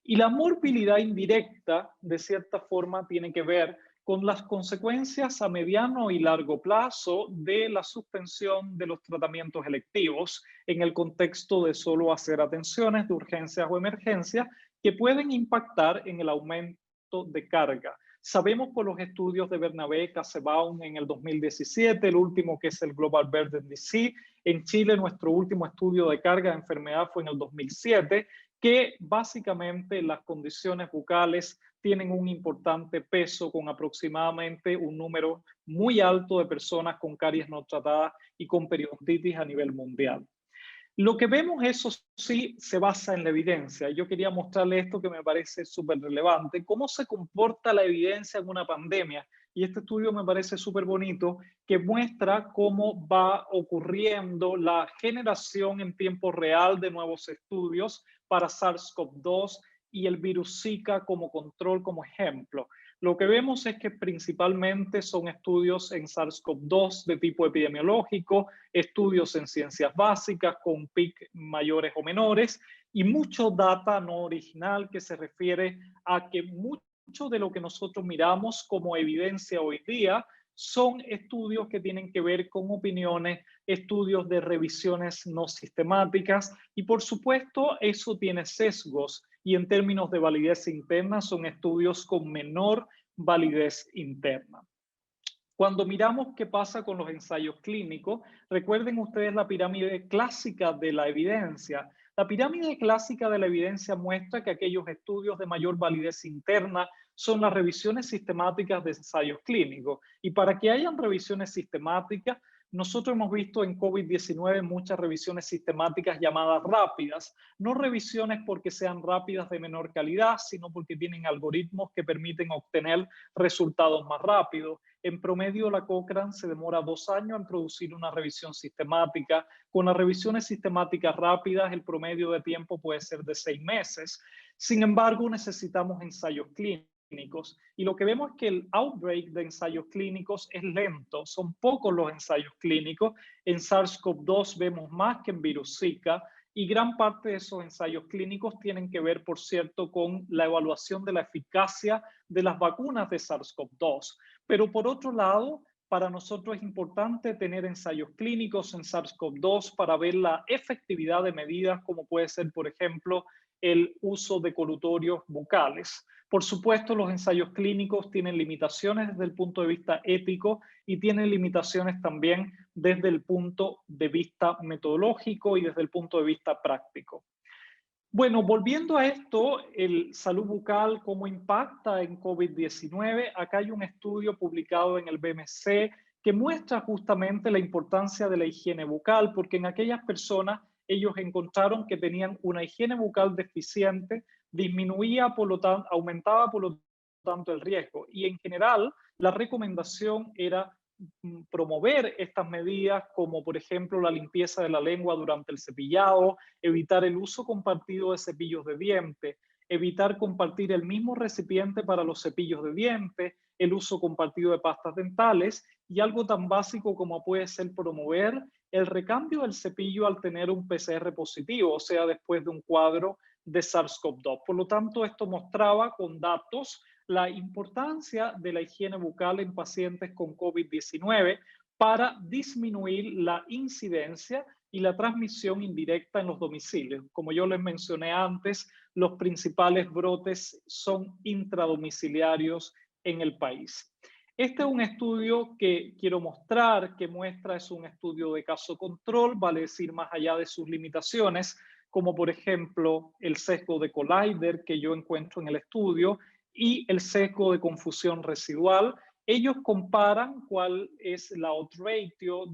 Y la morbilidad indirecta, de cierta forma, tiene que ver con las consecuencias a mediano y largo plazo de la suspensión de los tratamientos electivos en el contexto de solo hacer atenciones de urgencias o emergencias que pueden impactar en el aumento de carga. Sabemos por los estudios de Bernabé Cassebaum en el 2017, el último que es el Global Burden Disease. En Chile, nuestro último estudio de carga de enfermedad fue en el 2007, que básicamente las condiciones bucales tienen un importante peso con aproximadamente un número muy alto de personas con caries no tratadas y con periodontitis a nivel mundial. Lo que vemos, eso sí, se basa en la evidencia. Yo quería mostrarle esto que me parece súper relevante, cómo se comporta la evidencia en una pandemia. Y este estudio me parece súper bonito, que muestra cómo va ocurriendo la generación en tiempo real de nuevos estudios para SARS-CoV-2 y el virus Zika como control, como ejemplo. Lo que vemos es que principalmente son estudios en SARS-CoV-2 de tipo epidemiológico, estudios en ciencias básicas con PIC mayores o menores y mucho data no original que se refiere a que mucho de lo que nosotros miramos como evidencia hoy día son estudios que tienen que ver con opiniones, estudios de revisiones no sistemáticas y por supuesto eso tiene sesgos y en términos de validez interna son estudios con menor validez interna. Cuando miramos qué pasa con los ensayos clínicos, recuerden ustedes la pirámide clásica de la evidencia. La pirámide clásica de la evidencia muestra que aquellos estudios de mayor validez interna son las revisiones sistemáticas de ensayos clínicos. Y para que hayan revisiones sistemáticas, nosotros hemos visto en COVID-19 muchas revisiones sistemáticas llamadas rápidas, no revisiones porque sean rápidas de menor calidad, sino porque tienen algoritmos que permiten obtener resultados más rápidos. En promedio, la Cochrane se demora 2 años en producir una revisión sistemática. Con las revisiones sistemáticas rápidas, el promedio de tiempo puede ser de 6 meses. Sin embargo, necesitamos ensayos clínicos. Y lo que vemos es que el outbreak de ensayos clínicos es lento, son pocos los ensayos clínicos. En SARS-CoV-2 vemos más que en virus Zika y gran parte de esos ensayos clínicos tienen que ver, por cierto, con la evaluación de la eficacia de las vacunas de SARS-CoV-2. Pero por otro lado, para nosotros es importante tener ensayos clínicos en SARS-CoV-2 para ver la efectividad de medidas como puede ser, por ejemplo, el uso de colutorios bucales. Por supuesto, los ensayos clínicos tienen limitaciones desde el punto de vista ético y tienen limitaciones también desde el punto de vista metodológico y desde el punto de vista práctico. Bueno, volviendo a esto, el salud bucal, cómo impacta en COVID-19, acá hay un estudio publicado en el BMC que muestra justamente la importancia de la higiene bucal, porque en aquellas personas ellos encontraron que tenían una higiene bucal deficiente, disminuía, por lo tanto, aumentaba por lo tanto el riesgo. Y en general, la recomendación era promover estas medidas como por ejemplo la limpieza de la lengua durante el cepillado, evitar el uso compartido de cepillos de dientes, evitar compartir el mismo recipiente para los cepillos de dientes, el uso compartido de pastas dentales y algo tan básico como puede ser promover el recambio del cepillo al tener un PCR positivo, o sea, después de un cuadro de SARS-CoV-2. Por lo tanto, esto mostraba con datos la importancia de la higiene bucal en pacientes con COVID-19 para disminuir la incidencia y la transmisión indirecta en los domicilios. Como yo les mencioné antes, los principales brotes son intradomiciliarios en el país. Este es un estudio que quiero mostrar, que muestra, es un estudio de caso control, vale decir, más allá de sus limitaciones, como por ejemplo el sesgo de Collider que yo encuentro en el estudio y el sesgo de confusión residual. Ellos comparan cuál es la odds ratio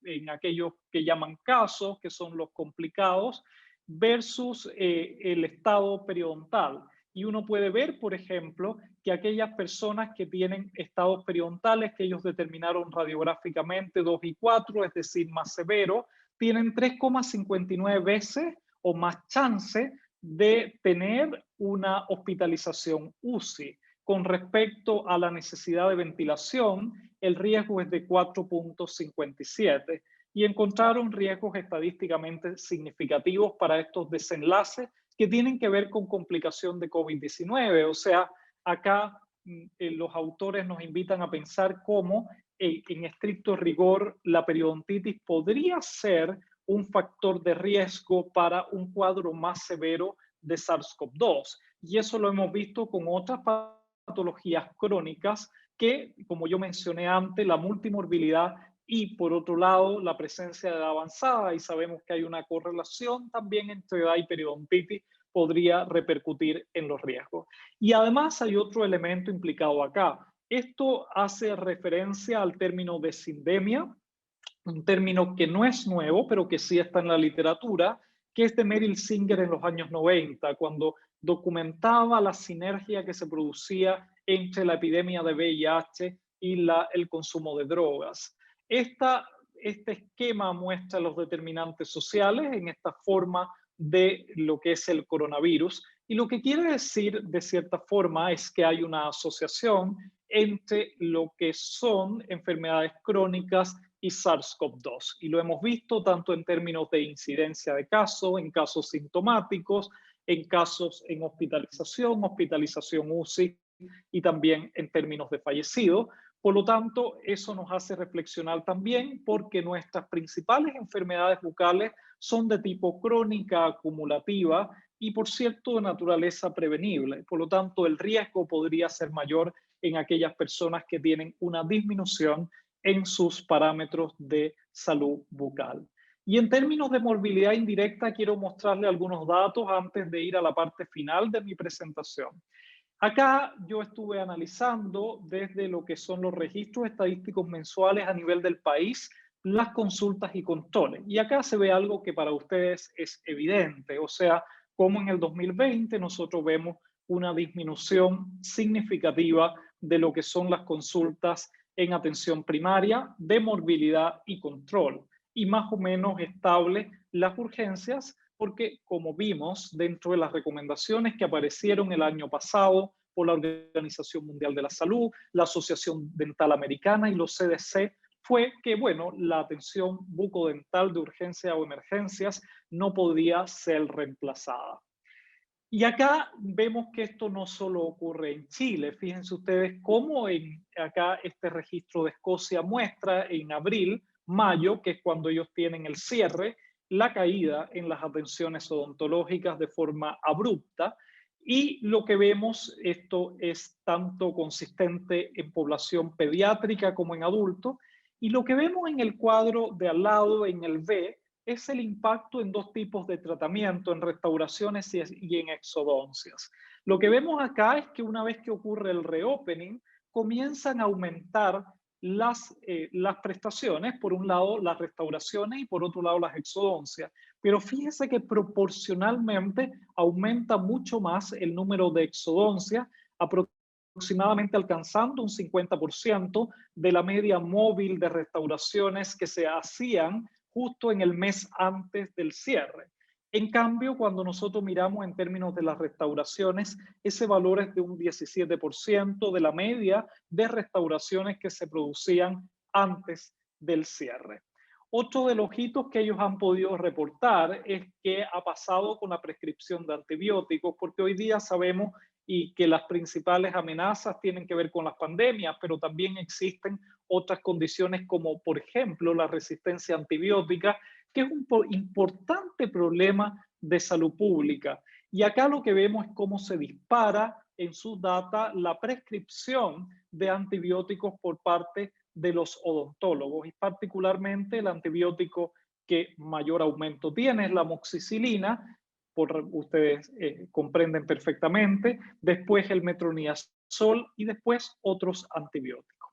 en aquellos que llaman casos, que son los complicados, versus el estado periodontal. Y uno puede ver, por ejemplo, que aquellas personas que tienen estados periodontales que ellos determinaron radiográficamente 2 y 4, es decir, más severo, tienen 3,59 veces o más chance de tener una hospitalización UCI. Con respecto a la necesidad de ventilación, el riesgo es de 4,57 y encontraron riesgos estadísticamente significativos para estos desenlaces que tienen que ver con complicación de COVID-19. O sea, acá los autores nos invitan a pensar cómo, en estricto rigor, la periodontitis podría ser un factor de riesgo para un cuadro más severo de SARS-CoV-2. Y eso lo hemos visto con otras patologías crónicas que, como yo mencioné antes, la multimorbilidad y, por otro lado, la presencia de edad avanzada, y sabemos que hay una correlación también entre edad y periodontitis, podría repercutir en los riesgos. Y además hay otro elemento implicado acá. Esto hace referencia al término de sindemia, un término que no es nuevo, pero que sí está en la literatura, que es de Merrill Singer en los años 90, cuando documentaba la sinergia que se producía entre la epidemia de VIH y el consumo de drogas. Este esquema muestra los determinantes sociales en esta forma de lo que es el coronavirus, y lo que quiere decir de cierta forma es que hay una asociación entre lo que son enfermedades crónicas y SARS-CoV-2. Y lo hemos visto tanto en términos de incidencia de casos, en casos sintomáticos, en casos en hospitalización UCI y también en términos de fallecidos. Por lo tanto, eso nos hace reflexionar también porque nuestras principales enfermedades bucales son de tipo crónica, acumulativa y, por cierto, de naturaleza prevenible. Por lo tanto, el riesgo podría ser mayor en aquellas personas que tienen una disminución en sus parámetros de salud bucal. Y en términos de morbilidad indirecta, quiero mostrarle algunos datos antes de ir a la parte final de mi presentación. Acá yo estuve analizando desde lo que son los registros estadísticos mensuales a nivel del país, las consultas y controles. Y acá se ve algo que para ustedes es evidente, o sea, como en el 2020 nosotros vemos una disminución significativa de lo que son las consultas en atención primaria, de morbilidad y control, y más o menos estable las urgencias, porque como vimos dentro de las recomendaciones que aparecieron el año pasado por la Organización Mundial de la Salud, la Asociación Dental Americana y los CDC, fue que, bueno, la atención bucodental de urgencia o emergencias no podía ser reemplazada. Y acá vemos que esto no solo ocurre en Chile. Fíjense ustedes cómo acá este registro de Escocia muestra en abril, mayo, que es cuando ellos tienen el cierre, la caída en las atenciones odontológicas de forma abrupta. Y lo que vemos, esto es tanto consistente en población pediátrica como en adultos. Y lo que vemos en el cuadro de al lado, en el B, es el impacto en dos tipos de tratamiento, en restauraciones y en exodoncias. Lo que vemos acá es que una vez que ocurre el reopening, comienzan a aumentar las prestaciones, por un lado las restauraciones y por otro lado las exodoncias. Pero fíjese que proporcionalmente aumenta mucho más el número de exodoncias, aproximadamente alcanzando un 50% de la media móvil de restauraciones que se hacían justo en el mes antes del cierre. En cambio, cuando nosotros miramos en términos de las restauraciones, ese valor es de un 17% de la media de restauraciones que se producían antes del cierre. Otro de los hitos que ellos han podido reportar es que ha pasado con la prescripción de antibióticos, porque hoy día sabemos y que las principales amenazas tienen que ver con las pandemias, pero también existen otras condiciones como, por ejemplo, la resistencia antibiótica, que es un importante problema de salud pública. Y acá lo que vemos es cómo se dispara en sus data la prescripción de antibióticos por parte de los odontólogos, y particularmente el antibiótico que mayor aumento tiene es la amoxicilina, ustedes comprenden perfectamente, después el metronidazol y después otros antibióticos.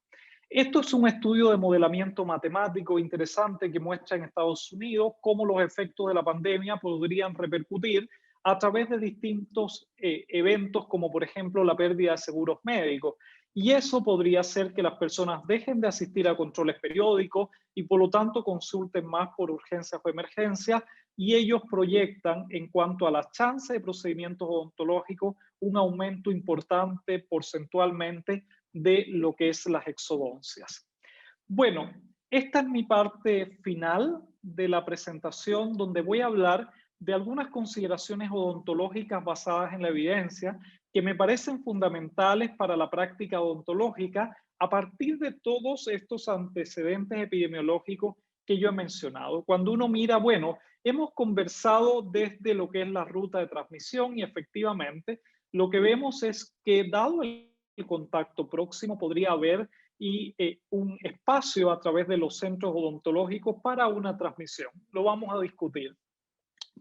Esto es un estudio de modelamiento matemático interesante que muestra en Estados Unidos cómo los efectos de la pandemia podrían repercutir a través de distintos eventos, como por ejemplo la pérdida de seguros médicos. Y eso podría hacer que las personas dejen de asistir a controles periódicos y por lo tanto consulten más por urgencias o emergencias, y ellos proyectan en cuanto a la chance de procedimientos odontológicos un aumento importante porcentualmente de lo que es las exodoncias. Bueno, esta es mi parte final de la presentación, donde voy a hablar de algunas consideraciones odontológicas basadas en la evidencia que me parecen fundamentales para la práctica odontológica a partir de todos estos antecedentes epidemiológicos que yo he mencionado. Cuando uno mira, bueno, hemos conversado desde lo que es la ruta de transmisión y efectivamente lo que vemos es que dado el contacto próximo podría haber un espacio a través de los centros odontológicos para una transmisión. Lo vamos a discutir.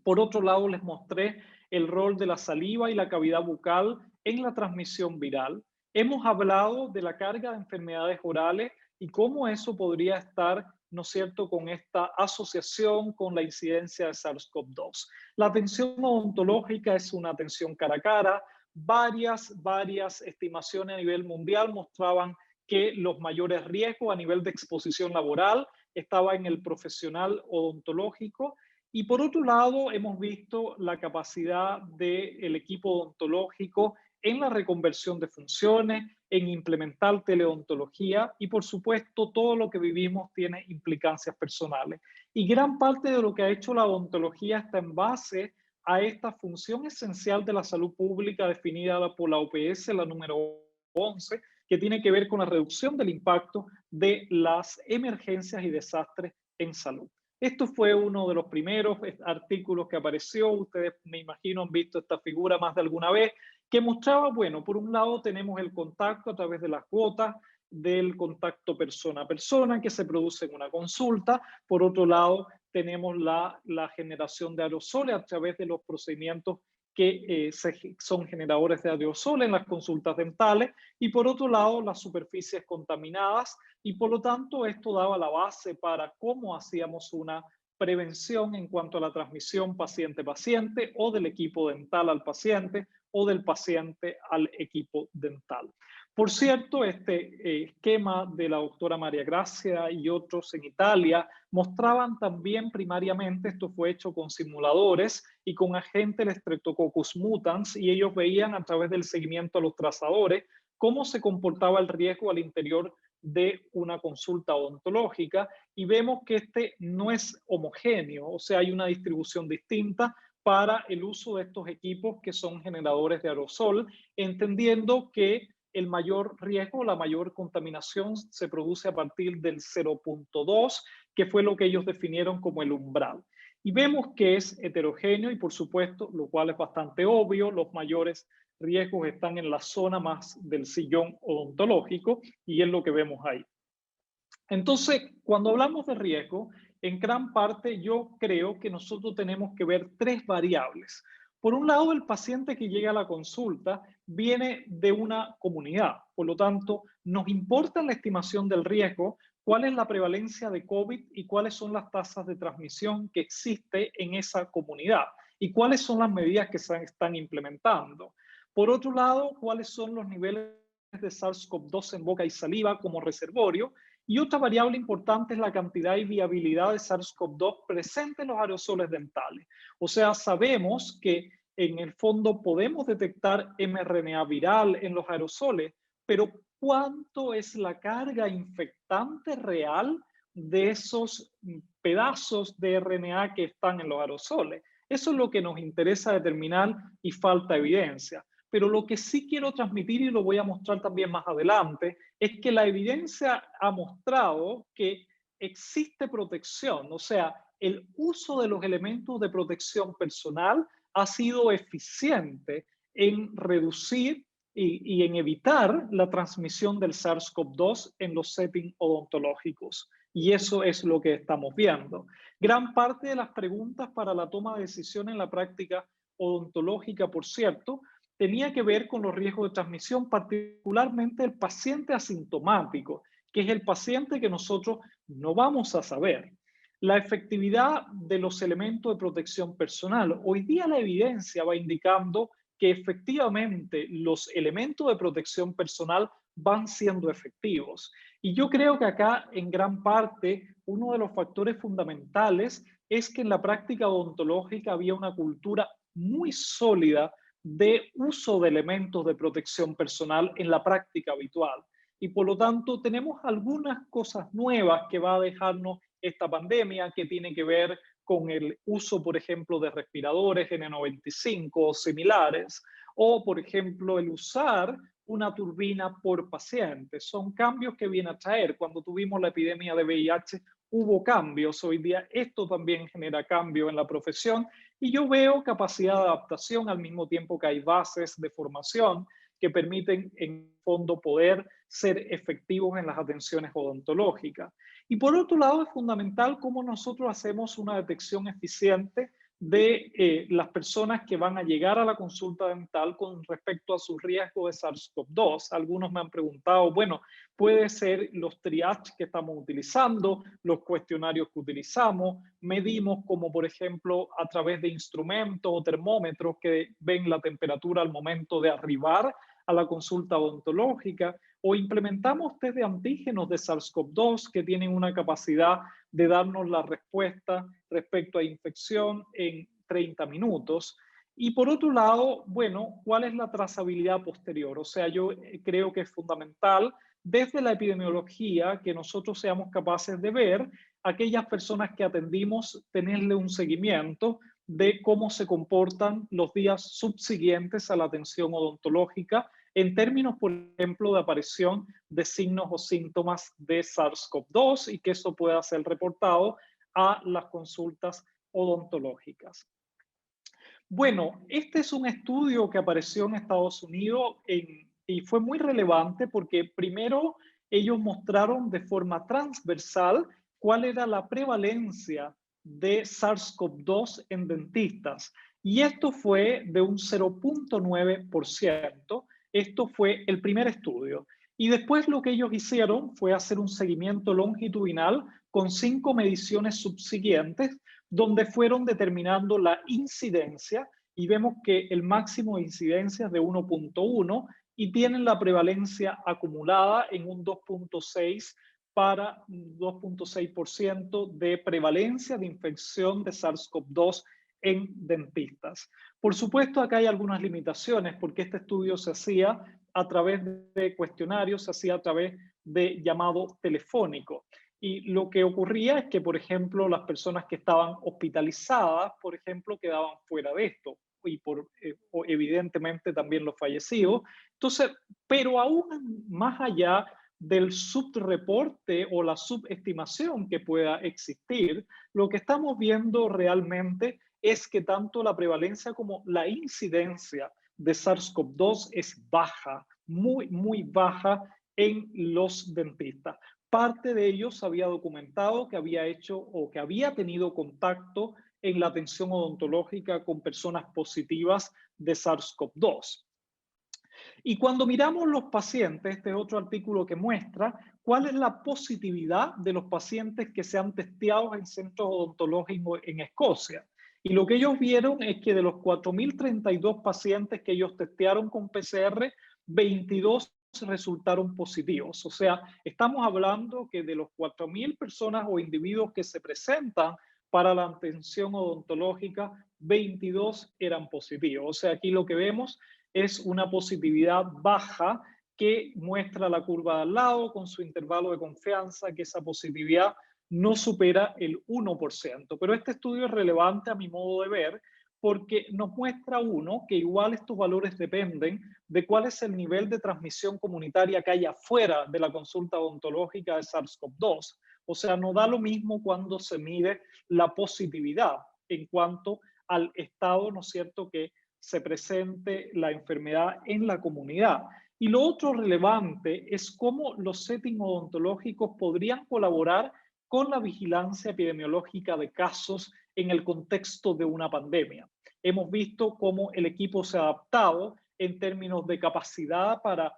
Por otro lado, les mostré el rol de la saliva y la cavidad bucal en la transmisión viral. Hemos hablado de la carga de enfermedades orales y cómo eso podría estar, ¿no es cierto?, con esta asociación con la incidencia de SARS-CoV-2. La atención odontológica es una atención cara a cara. Varias estimaciones a nivel mundial mostraban que los mayores riesgos a nivel de exposición laboral estaba en el profesional odontológico. Y por otro lado, hemos visto la capacidad del equipo odontológico en la reconversión de funciones, en implementar teleodontología y por supuesto todo lo que vivimos tiene implicancias personales. Y gran parte de lo que ha hecho la odontología está en base a esta función esencial de la salud pública definida por la OPS, la número 11, que tiene que ver con la reducción del impacto de las emergencias y desastres en salud. Esto fue uno de los primeros artículos que apareció. Ustedes, me imagino, han visto esta figura más de alguna vez, que mostraba, bueno, por un lado tenemos el contacto a través de las gotas, del contacto persona a persona que se produce en una consulta. Por otro lado, tenemos la generación de aerosoles a través de los procedimientos que son generadores de aerosol en las consultas dentales, y por otro lado las superficies contaminadas, y por lo tanto esto daba la base para cómo hacíamos una prevención en cuanto a la transmisión paciente-paciente o del equipo dental al paciente o del paciente al equipo dental. Por cierto, este esquema de la doctora María Grazia y otros en Italia mostraban también primariamente, esto fue hecho con simuladores y con agentes de Streptococcus mutans, y ellos veían a través del seguimiento a los trazadores cómo se comportaba el riesgo al interior de una consulta odontológica, y vemos que este no es homogéneo, o sea, hay una distribución distinta para el uso de estos equipos que son generadores de aerosol, entendiendo que el mayor riesgo, la mayor contaminación se produce a partir del 0.2, que fue lo que ellos definieron como el umbral. Y vemos que es heterogéneo y por supuesto, lo cual es bastante obvio, los mayores riesgos están en la zona más del sillón odontológico y es lo que vemos ahí. Entonces, cuando hablamos de riesgo, en gran parte yo creo que nosotros tenemos que ver tres variables. Por un lado, el paciente que llega a la consulta viene de una comunidad, por lo tanto, nos importa la estimación del riesgo, cuál es la prevalencia de COVID y cuáles son las tasas de transmisión que existe en esa comunidad y cuáles son las medidas que se están implementando. Por otro lado, cuáles son los niveles de SARS-CoV-2 en boca y saliva como reservorio. Y otra variable importante es la cantidad y viabilidad de SARS-CoV-2 presente en los aerosoles dentales. O sea, sabemos que en el fondo podemos detectar mRNA viral en los aerosoles, pero ¿cuánto es la carga infectante real de esos pedazos de RNA que están en los aerosoles? Eso es lo que nos interesa determinar y falta evidencia. Pero lo que sí quiero transmitir, y lo voy a mostrar también más adelante, es que la evidencia ha mostrado que existe protección, o sea, el uso de los elementos de protección personal ha sido eficiente en reducir y en evitar la transmisión del SARS-CoV-2 en los settings odontológicos. Y eso es lo que estamos viendo. Gran parte de las preguntas para la toma de decisión en la práctica odontológica, por cierto, tenía que ver con los riesgos de transmisión, particularmente el paciente asintomático, que es el paciente que nosotros no vamos a saber. La efectividad de los elementos de protección personal. Hoy día la evidencia va indicando que efectivamente los elementos de protección personal van siendo efectivos. Y yo creo que acá, en gran parte, uno de los factores fundamentales es que en la práctica odontológica había una cultura muy sólida de uso de elementos de protección personal en la práctica habitual. Y por lo tanto, tenemos algunas cosas nuevas que va a dejarnos esta pandemia, que tiene que ver con el uso, por ejemplo, de respiradores N95 o similares, o, por ejemplo, el usar una turbina por paciente. Son cambios que viene a traer. Cuando tuvimos la epidemia de VIH, hubo cambios. Hoy día esto también genera cambio en la profesión y yo veo capacidad de adaptación al mismo tiempo que hay bases de formación que permiten en fondo poder ser efectivos en las atenciones odontológicas. Y por otro lado es fundamental cómo nosotros hacemos una detección eficiente de las personas que van a llegar a la consulta dental con respecto a su riesgo de SARS-CoV-2. Algunos me han preguntado, bueno, puede ser los triage que estamos utilizando, los cuestionarios que utilizamos, medimos como por ejemplo a través de instrumentos o termómetros que ven la temperatura al momento de arribar a la consulta odontológica, o implementamos test de antígenos de SARS-CoV-2 que tienen una capacidad de darnos la respuesta respecto a infección en 30 minutos. Y por otro lado, bueno, ¿cuál es la trazabilidad posterior? O sea, yo creo que es fundamental desde la epidemiología que nosotros seamos capaces de ver aquellas personas que atendimos, tenerle un seguimiento de cómo se comportan los días subsiguientes a la atención odontológica en términos, por ejemplo, de aparición de signos o síntomas de SARS-CoV-2 y que eso pueda ser reportado a las consultas odontológicas. Bueno, este es un estudio que apareció en Estados Unidos y fue muy relevante porque primero ellos mostraron de forma transversal cuál era la prevalencia de SARS-CoV-2 en dentistas. Y esto fue de un 0.9%. Esto fue el primer estudio. Y después lo que ellos hicieron fue hacer un seguimiento longitudinal con 5 mediciones subsiguientes, donde fueron determinando la incidencia y vemos que el máximo de incidencia es de 1.1 y tienen la prevalencia acumulada en un 2.6 para 2.6% de prevalencia de infección de SARS-CoV-2 en dentistas. Por supuesto, acá hay algunas limitaciones porque este estudio se hacía a través de cuestionarios, se hacía a través de llamado telefónico. Y lo que ocurría es que, por ejemplo, las personas que estaban hospitalizadas, por ejemplo, quedaban fuera de esto y evidentemente también los fallecidos. Entonces, pero aún más allá del subreporte o la subestimación que pueda existir, lo que estamos viendo realmente es que tanto la prevalencia como la incidencia de SARS-CoV-2 es baja, muy, muy baja en los dentistas. Parte de ellos había documentado que había hecho o que había tenido contacto en la atención odontológica con personas positivas de SARS-CoV-2. Y cuando miramos los pacientes, este es otro artículo que muestra cuál es la positividad de los pacientes que se han testeado en centros odontológicos en Escocia. Y lo que ellos vieron es que de los 4.032 pacientes que ellos testearon con PCR, 22 resultaron positivos. O sea, estamos hablando que de los 4.000 personas o individuos que se presentan para la atención odontológica, 22 eran positivos. O sea, aquí lo que vemos es una positividad baja que muestra la curva de al lado con su intervalo de confianza, que esa positividad no supera el 1%. Pero este estudio es relevante a mi modo de ver porque nos muestra que igual estos valores dependen de cuál es el nivel de transmisión comunitaria que hay afuera de la consulta odontológica de SARS-CoV-2. O sea, no da lo mismo cuando se mide la positividad en cuanto al estado, ¿no es cierto?, que se presente la enfermedad en la comunidad. Y lo otro relevante es cómo los settings odontológicos podrían colaborar con la vigilancia epidemiológica de casos en el contexto de una pandemia. Hemos visto cómo el equipo se ha adaptado en términos de capacidad para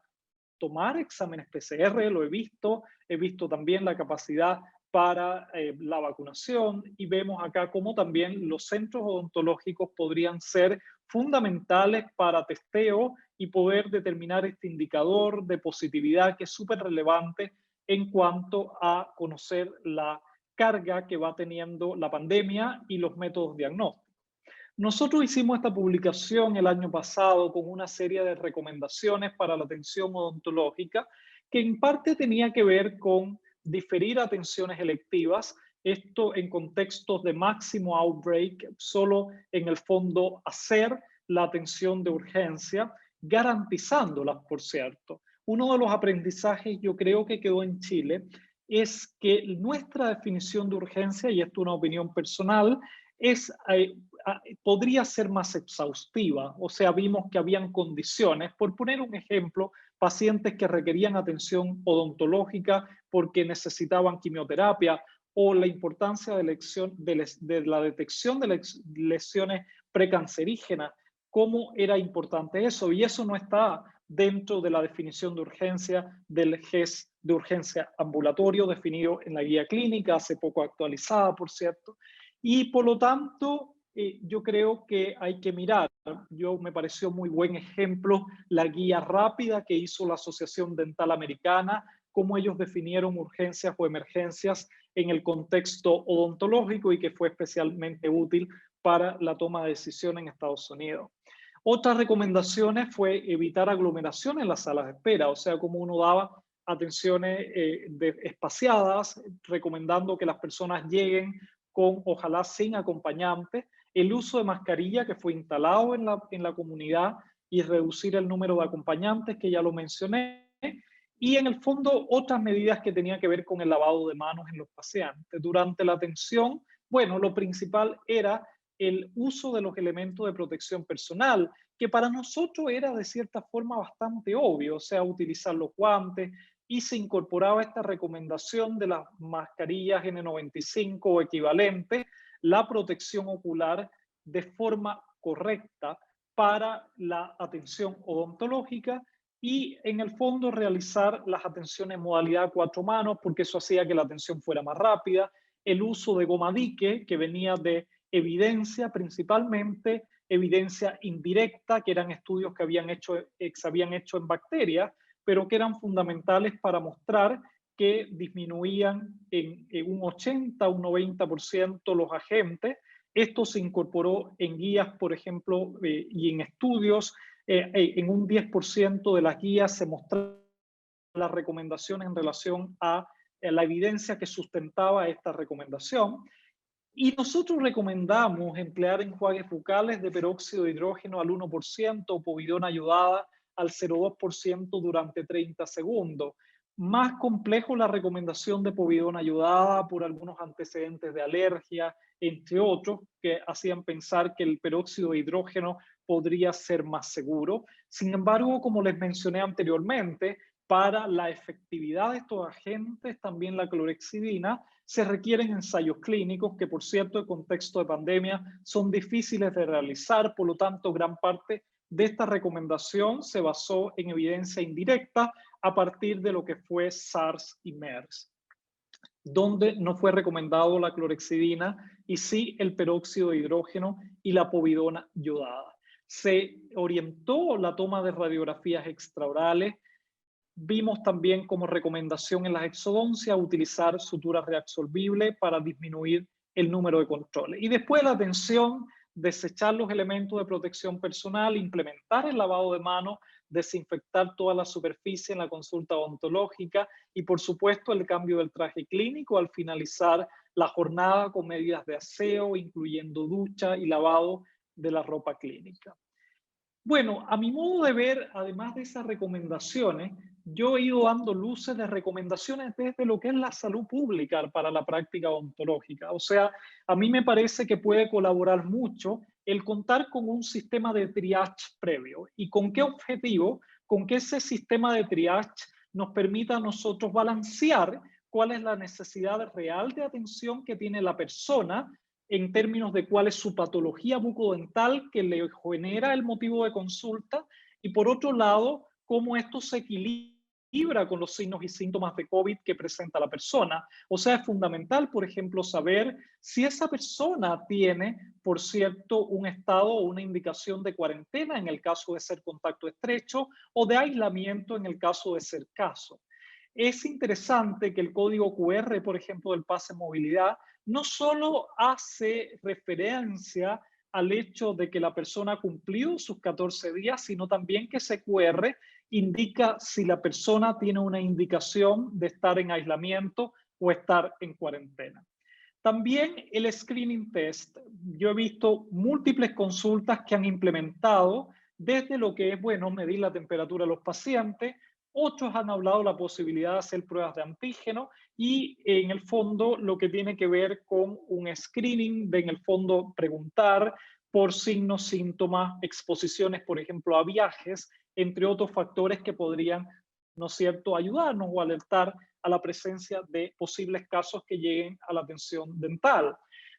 tomar exámenes PCR, lo he visto también la capacidad para la vacunación y vemos acá cómo también los centros odontológicos podrían ser fundamentales para testeo y poder determinar este indicador de positividad que es súper relevante en cuanto a conocer la carga que va teniendo la pandemia y los métodos diagnósticos. Nosotros hicimos esta publicación el año pasado con una serie de recomendaciones para la atención odontológica que en parte tenía que ver con diferir atenciones electivas, esto en contextos de máximo outbreak, solo en el fondo hacer la atención de urgencia, garantizándolas, por cierto. Uno de los aprendizajes yo creo que quedó en Chile es que nuestra definición de urgencia, y esto es una opinión personal, podría ser más exhaustiva. O sea, vimos que habían condiciones, por poner un ejemplo, pacientes que requerían atención odontológica porque necesitaban quimioterapia o la importancia de la detección de lesiones precancerígenas, cómo era importante eso. Y eso no está dentro de la definición de urgencia del GES de urgencia ambulatorio definido en la guía clínica, hace poco actualizada, por cierto. Y por lo tanto, yo creo que hay que mirar. Me pareció muy buen ejemplo la guía rápida que hizo la Asociación Dental Americana, cómo ellos definieron urgencias o emergencias en el contexto odontológico y que fue especialmente útil para la toma de decisión en Estados Unidos. Otras recomendaciones fue evitar aglomeración en las salas de espera, o sea, como uno daba atenciones espaciadas, recomendando que las personas lleguen con, ojalá sin acompañantes, el uso de mascarilla que fue instalado en la comunidad y reducir el número de acompañantes, que ya lo mencioné, y en el fondo otras medidas que tenían que ver con el lavado de manos en los pacientes. Durante la atención, bueno, lo principal era el uso de los elementos de protección personal, que para nosotros era de cierta forma bastante obvio, o sea, utilizar los guantes, y se incorporaba esta recomendación de las mascarillas N95 o equivalente, la protección ocular de forma correcta para la atención odontológica y en el fondo realizar las atenciones en modalidad 4 manos porque eso hacía que la atención fuera más rápida, el uso de goma dique que venía de evidencia, principalmente evidencia indirecta, que eran estudios que se habían hecho en bacterias, pero que eran fundamentales para mostrar que disminuían en un 80, un 90% los agentes. Esto se incorporó en guías, por ejemplo, y en estudios. En un 10% de las guías se mostraron las recomendaciones en relación a la evidencia que sustentaba esta recomendación. Y nosotros recomendamos emplear enjuagues bucales de peróxido de hidrógeno al 1% o povidona ayudada al 0,2% durante 30 segundos. Más complejo la recomendación de povidona ayudada por algunos antecedentes de alergia, entre otros, que hacían pensar que el peróxido de hidrógeno podría ser más seguro. Sin embargo, como les mencioné anteriormente, para la efectividad de estos agentes, también la clorhexidina, se requieren ensayos clínicos que, por cierto, en contexto de pandemia son difíciles de realizar. Por lo tanto, gran parte de esta recomendación se basó en evidencia indirecta a partir de lo que fue SARS y MERS, donde no fue recomendado la clorhexidina y sí el peróxido de hidrógeno y la povidona yodada. Se orientó la toma de radiografías extraorales. Vimos también como recomendación en las exodoncias utilizar sutura reabsorbible para disminuir el número de controles. Y después la atención, desechar los elementos de protección personal, implementar el lavado de manos, desinfectar toda la superficie en la consulta odontológica y, por supuesto, el cambio del traje clínico al finalizar la jornada con medidas de aseo, incluyendo ducha y lavado de la ropa clínica. Bueno, a mi modo de ver, además de esas recomendaciones, yo he ido dando luces de recomendaciones desde lo que es la salud pública para la práctica odontológica. O sea, a mí me parece que puede colaborar mucho el contar con un sistema de triage previo. ¿Y con qué objetivo? Con que ese sistema de triage nos permita a nosotros balancear cuál es la necesidad real de atención que tiene la persona en términos de cuál es su patología bucodental que le genera el motivo de consulta y, por otro lado, cómo esto se equilibra con los signos y síntomas de COVID que presenta la persona. O sea, es fundamental, por ejemplo, saber si esa persona tiene, por cierto, un estado o una indicación de cuarentena en el caso de ser contacto estrecho o de aislamiento en el caso de ser caso. Es interesante que el código QR, por ejemplo, del pase movilidad, no solo hace referencia al hecho de que la persona ha cumplido sus 14 días, sino también que ese QR indica si la persona tiene una indicación de estar en aislamiento o estar en cuarentena. También el screening test. Yo he visto múltiples consultas que han implementado desde lo que es, bueno, medir la temperatura de los pacientes. Otros han hablado de la posibilidad de hacer pruebas de antígeno y en el fondo lo que tiene que ver con un screening de en el fondo preguntar por signos, síntomas, exposiciones, por ejemplo, a viajes, entre otros factores que podrían, ¿no es cierto?, ayudarnos o alertar a la presencia de posibles casos que lleguen a la atención dental.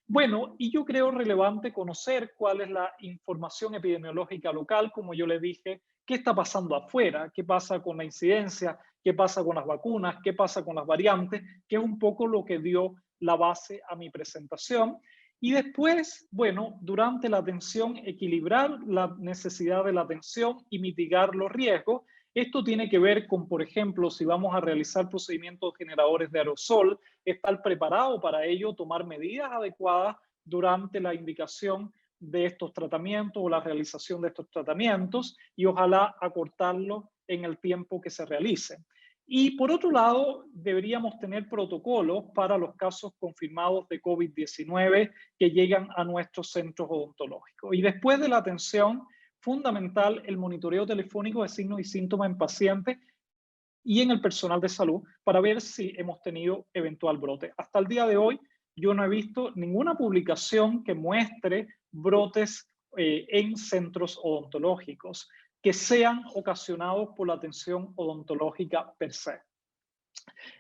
Bueno, y yo creo relevante conocer cuál es la información epidemiológica local, como yo les dije, qué está pasando afuera, qué pasa con la incidencia, qué pasa con las vacunas, qué pasa con las variantes, que es un poco lo que dio la base a mi presentación. Y después, bueno, durante la atención, equilibrar la necesidad de la atención y mitigar los riesgos. Esto tiene que ver con, por ejemplo, si vamos a realizar procedimientos generadores de aerosol, estar preparado para ello, tomar medidas adecuadas durante la indicación de estos tratamientos o la realización de estos tratamientos y ojalá acortarlo en el tiempo que se realice. Y por otro lado, deberíamos tener protocolos para los casos confirmados de COVID-19 que llegan a nuestros centros odontológicos. Y después de la atención, fundamental el monitoreo telefónico de signos y síntomas en pacientes y en el personal de salud para ver si hemos tenido eventual brote. Hasta el día de hoy, yo no he visto ninguna publicación que muestre brotes en centros odontológicos que sean ocasionados por la atención odontológica per se.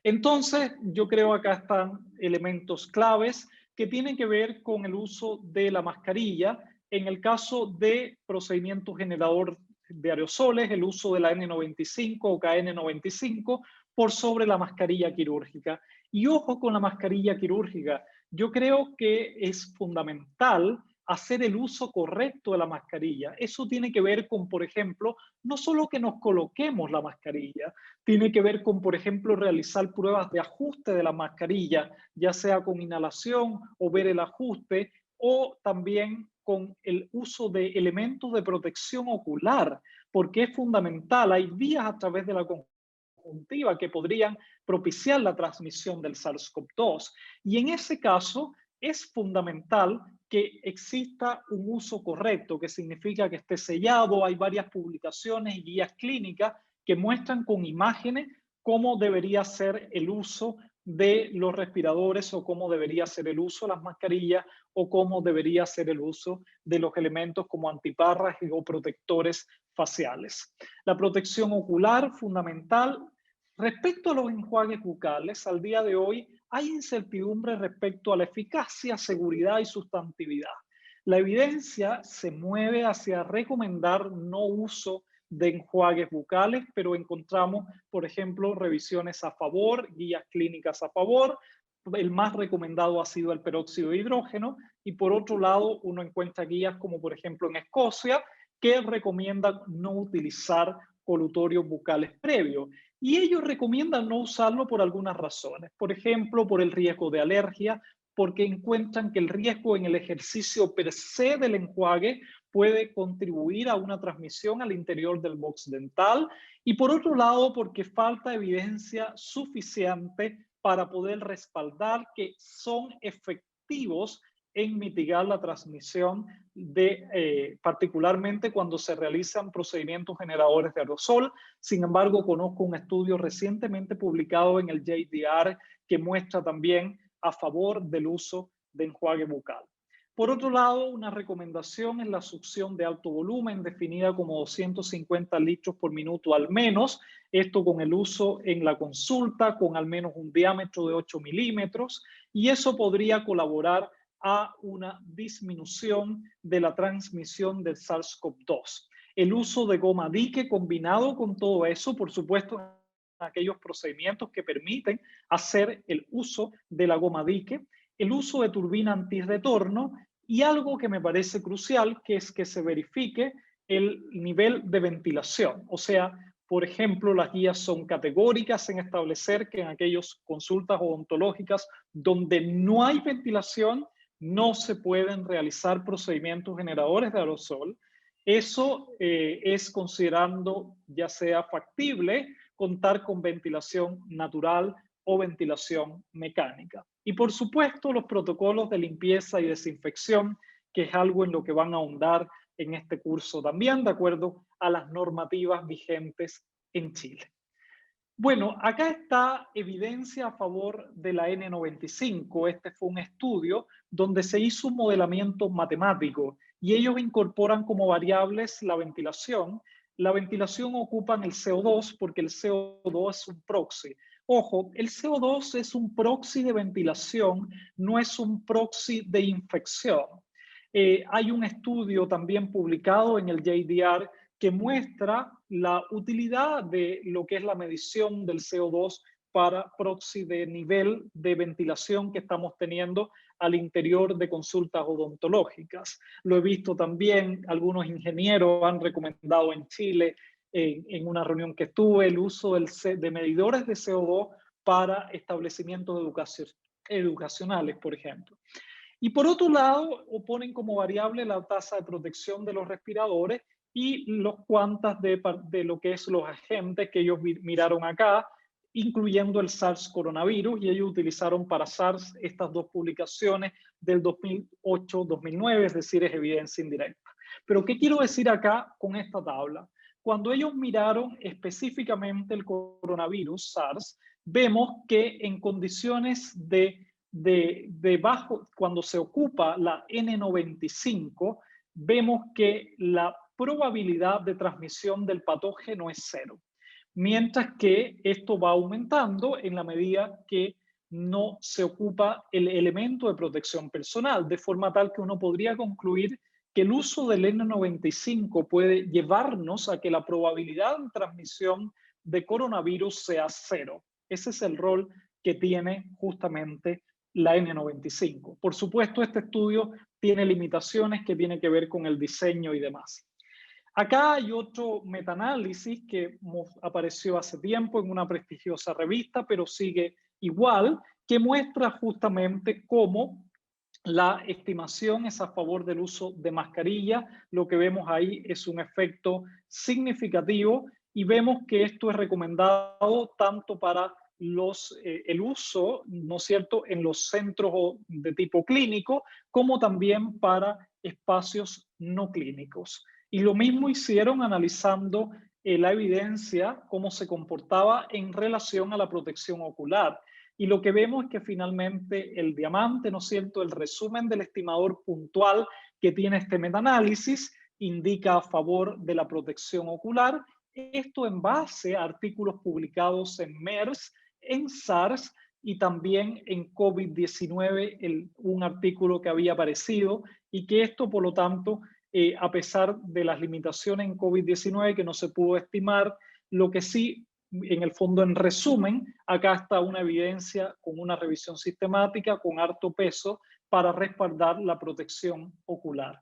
Entonces, yo creo acá están elementos claves que tienen que ver con el uso de la mascarilla. En el caso de procedimiento generador de aerosoles, el uso de la N95 o KN95 por sobre la mascarilla quirúrgica. Y ojo con la mascarilla quirúrgica. Yo creo que es fundamental hacer el uso correcto de la mascarilla. Eso tiene que ver con, por ejemplo, no solo que nos coloquemos la mascarilla, tiene que ver con, por ejemplo, realizar pruebas de ajuste de la mascarilla, ya sea con inhalación o ver el ajuste, o también con el uso de elementos de protección ocular, porque es fundamental. Hay vías a través de la conjuntiva que podrían propiciar la transmisión del SARS-CoV-2. Y en ese caso es fundamental que exista un uso correcto, que significa que esté sellado. Hay varias publicaciones y guías clínicas que muestran con imágenes cómo debería ser el uso de los respiradores o cómo debería ser el uso de las mascarillas o cómo debería ser el uso de los elementos como antiparras o protectores faciales. La protección ocular, fundamental. Respecto a los enjuagues bucales, al día de hoy hay incertidumbre respecto a la eficacia, seguridad y sustantividad. La evidencia se mueve hacia recomendar no uso de enjuagues bucales, pero encontramos, por ejemplo, revisiones a favor, guías clínicas a favor. El más recomendado ha sido el peróxido de hidrógeno, y por otro lado uno encuentra guías como por ejemplo en Escocia que recomiendan no utilizar colutorios bucales previos. Y ellos recomiendan no usarlo por algunas razones. Por ejemplo, por el riesgo de alergia, porque encuentran que el riesgo en el ejercicio per se del enjuague puede contribuir a una transmisión al interior del box dental. Y por otro lado, porque falta evidencia suficiente para poder respaldar que son efectivos en mitigar la transmisión particularmente cuando se realizan procedimientos generadores de aerosol. Sin embargo, conozco un estudio recientemente publicado en el JDR que muestra también a favor del uso de enjuague bucal. Por otro lado, una recomendación es la succión de alto volumen, definida como 250 litros por minuto al menos. Esto con el uso en la consulta, con al menos un diámetro de 8 milímetros, y eso podría colaborar a una disminución de la transmisión del SARS-CoV-2. El uso de goma dique combinado con todo eso, por supuesto, aquellos procedimientos que permiten hacer el uso de la goma dique, el uso de turbina antirretorno y algo que me parece crucial, que es que se verifique el nivel de ventilación. O sea, por ejemplo, las guías son categóricas en establecer que en aquellas consultas odontológicas donde no hay ventilación, no se pueden realizar procedimientos generadores de aerosol. Eso es considerando ya sea factible contar con ventilación natural o ventilación mecánica. Y por supuesto, los protocolos de limpieza y desinfección, que es algo en lo que van a ahondar en este curso también, de acuerdo a las normativas vigentes en Chile. Bueno, acá está evidencia a favor de la N95. Este fue un estudio donde se hizo un modelamiento matemático y ellos incorporan como variables la ventilación. La ventilación ocupan el CO2 porque el CO2 es un proxy. Ojo, el CO2 es un proxy de ventilación, no es un proxy de infección. Hay un estudio también publicado en el JDR que muestra la utilidad de lo que es la medición del CO2 para proxy de nivel de ventilación que estamos teniendo al interior de consultas odontológicas. Lo he visto también, algunos ingenieros han recomendado en Chile, en una reunión que estuve, el uso de medidores de CO2 para establecimientos educacionales, por ejemplo. Y por otro lado, ponen como variable la tasa de protección de los respiradores y los cuantas de lo que es los agentes que ellos miraron acá, incluyendo el SARS coronavirus, y ellos utilizaron para SARS estas dos publicaciones del 2008-2009, es decir, es evidencia indirecta. Pero ¿qué quiero decir acá con esta tabla? Cuando ellos miraron específicamente el coronavirus SARS, vemos que en condiciones de bajo, cuando se ocupa la N95, vemos que la probabilidad de transmisión del patógeno es 0, mientras que esto va aumentando en la medida que no se ocupa el elemento de protección personal, de forma tal que uno podría concluir que el uso del N95 puede llevarnos a que la probabilidad de transmisión de coronavirus sea 0. Ese es el rol que tiene justamente la N95. Por supuesto, este estudio tiene limitaciones que tienen que ver con el diseño y demás. Acá hay otro metaanálisis que apareció hace tiempo en una prestigiosa revista, pero sigue igual, que muestra justamente cómo la estimación es a favor del uso de mascarilla. Lo que vemos ahí es un efecto significativo y vemos que esto es recomendado tanto para el uso, ¿no es cierto?, en los centros de tipo clínico, como también para espacios no clínicos. Y lo mismo hicieron analizando la evidencia, cómo se comportaba en relación a la protección ocular. Y lo que vemos es que finalmente el diamante, ¿no es cierto?, el resumen del estimador puntual que tiene este metaanálisis indica a favor de la protección ocular Esto en base a artículos publicados en MERS, en SARS y también en COVID-19, un artículo que había aparecido, y que esto, por lo tanto, a pesar de las limitaciones en COVID-19 que no se pudo estimar, lo que sí, en el fondo, en resumen, acá está una evidencia con una revisión sistemática, con harto peso, para respaldar la protección ocular.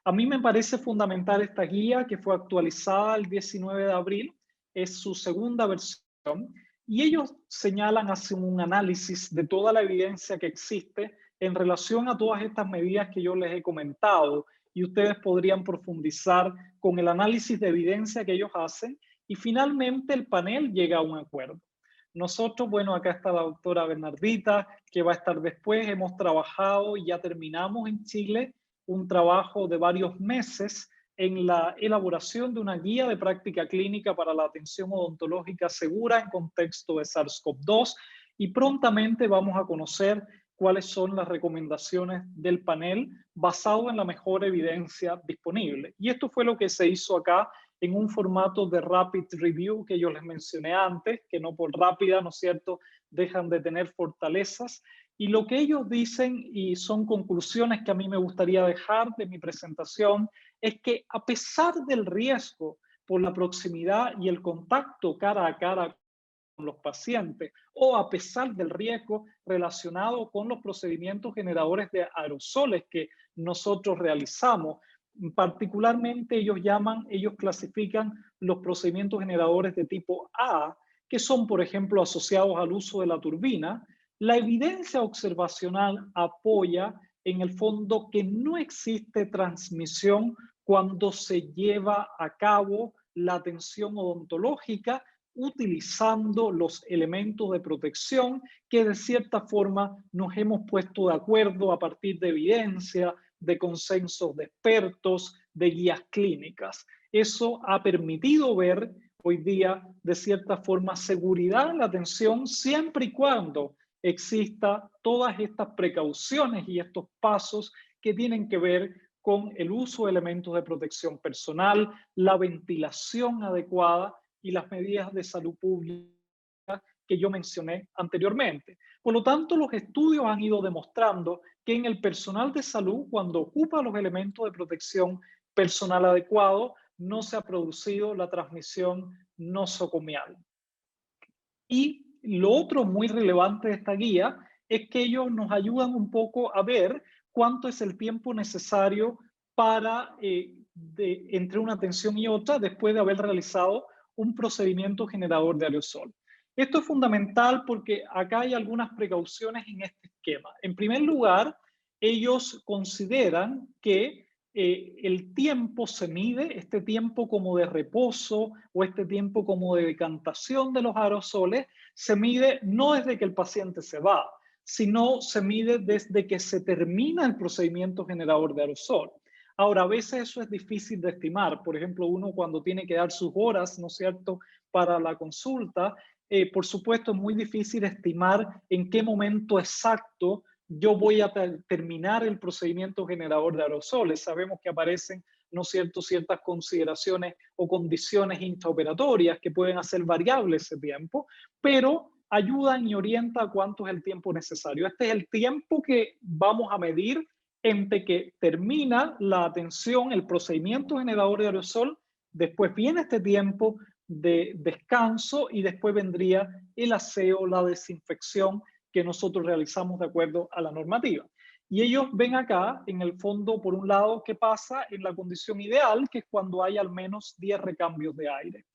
A mí me parece fundamental esta guía, que fue actualizada el 19 de abril, es su segunda versión, y ellos señalan, hacen un análisis de toda la evidencia que existe en relación a todas estas medidas que yo les he comentado, y ustedes podrían profundizar con el análisis de evidencia que ellos hacen, y finalmente el panel llega a un acuerdo. Nosotros, bueno, acá está la doctora Bernardita, que va a estar después, hemos trabajado y ya terminamos en Chile un trabajo de varios meses en la elaboración de una guía de práctica clínica para la atención odontológica segura en contexto de SARS-CoV-2, y prontamente vamos a conocer cuáles son las recomendaciones del panel basado en la mejor evidencia disponible. Y esto fue lo que se hizo acá en un formato de rapid review que yo les mencioné antes, que no por rápida, ¿no es cierto?, dejan de tener fortalezas. Y lo que ellos dicen, y son conclusiones que a mí me gustaría dejar de mi presentación, es que a pesar del riesgo por la proximidad y el contacto cara a cara con los pacientes, o a pesar del riesgo relacionado con los procedimientos generadores de aerosoles que nosotros realizamos, particularmente ellos clasifican los procedimientos generadores de tipo A, que son, por ejemplo, asociados al uso de la turbina. La evidencia observacional apoya en el fondo que no existe transmisión cuando se lleva a cabo la atención odontológica utilizando los elementos de protección que de cierta forma nos hemos puesto de acuerdo a partir de evidencia, de consensos de expertos, de guías clínicas. Eso ha permitido ver hoy día de cierta forma seguridad en la atención siempre y cuando exista todas estas precauciones y estos pasos que tienen que ver con el uso de elementos de protección personal, la ventilación adecuada y las medidas de salud pública que yo mencioné anteriormente. Por lo tanto, los estudios han ido demostrando que en el personal de salud, cuando ocupa los elementos de protección personal adecuado, no se ha producido la transmisión nosocomial. Y lo otro muy relevante de esta guía es que ellos nos ayudan un poco a ver cuánto es el tiempo necesario para entre una atención y otra después de haber realizado un procedimiento generador de aerosol. Esto es fundamental porque acá hay algunas precauciones en este esquema. En primer lugar, ellos consideran que el tiempo se mide, este tiempo como de reposo o este tiempo como de decantación de los aerosoles, se mide no desde que el paciente se va, sino se mide desde que se termina el procedimiento generador de aerosol. Ahora, a veces eso es difícil de estimar. Por ejemplo, uno cuando tiene que dar sus horas, ¿no es cierto?, para la consulta, por supuesto es muy difícil estimar en qué momento exacto yo voy a terminar el procedimiento generador de aerosoles. Sabemos que aparecen, ¿no es cierto?, ciertas consideraciones o condiciones intraoperatorias que pueden hacer variable ese tiempo, pero ayudan y orientan a cuánto es el tiempo necesario. Este es el tiempo que vamos a medir entre que termina la atención, el procedimiento generador de aerosol, después viene este tiempo de descanso y después vendría el aseo, la desinfección que nosotros realizamos de acuerdo a la normativa. Y ellos ven acá, en el fondo, por un lado, qué pasa en la condición ideal, que es cuando hay al menos 10 recambios de aire.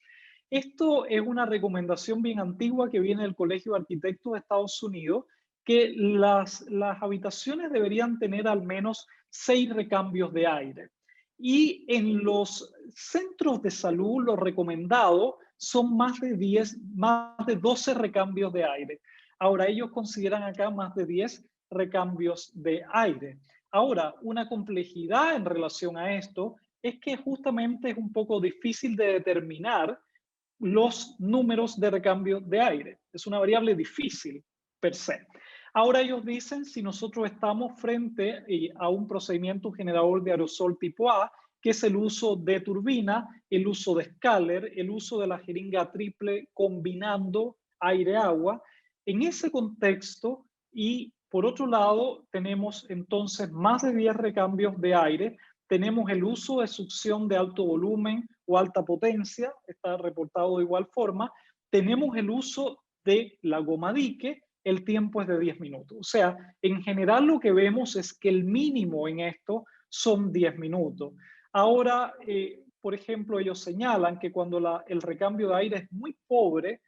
Esto es una recomendación bien antigua que viene del Colegio de Arquitectos de Estados Unidos, que las habitaciones deberían tener al menos 6 recambios de aire. Y en los centros de salud, lo recomendado son más de 12 recambios de aire. Ahora, ellos consideran acá más de 10 recambios de aire. Ahora, una complejidad en relación a esto es que justamente es un poco difícil de determinar los números de recambio de aire. Es una variable difícil per se. Ahora ellos dicen, si nosotros estamos frente a un procedimiento generador de aerosol tipo A, que es el uso de turbina, el uso de escáler, el uso de la jeringa triple combinando aire-agua. En ese contexto, y por otro lado, tenemos entonces más de 10 recambios de aire, tenemos el uso de succión de alto volumen o alta potencia, está reportado de igual forma, tenemos el uso de la goma dique, el tiempo es de 10 minutos. O sea, en general lo que vemos es que el mínimo en esto son 10 minutos. Ahora, por ejemplo, ellos señalan que cuando el recambio de aire es muy pobre,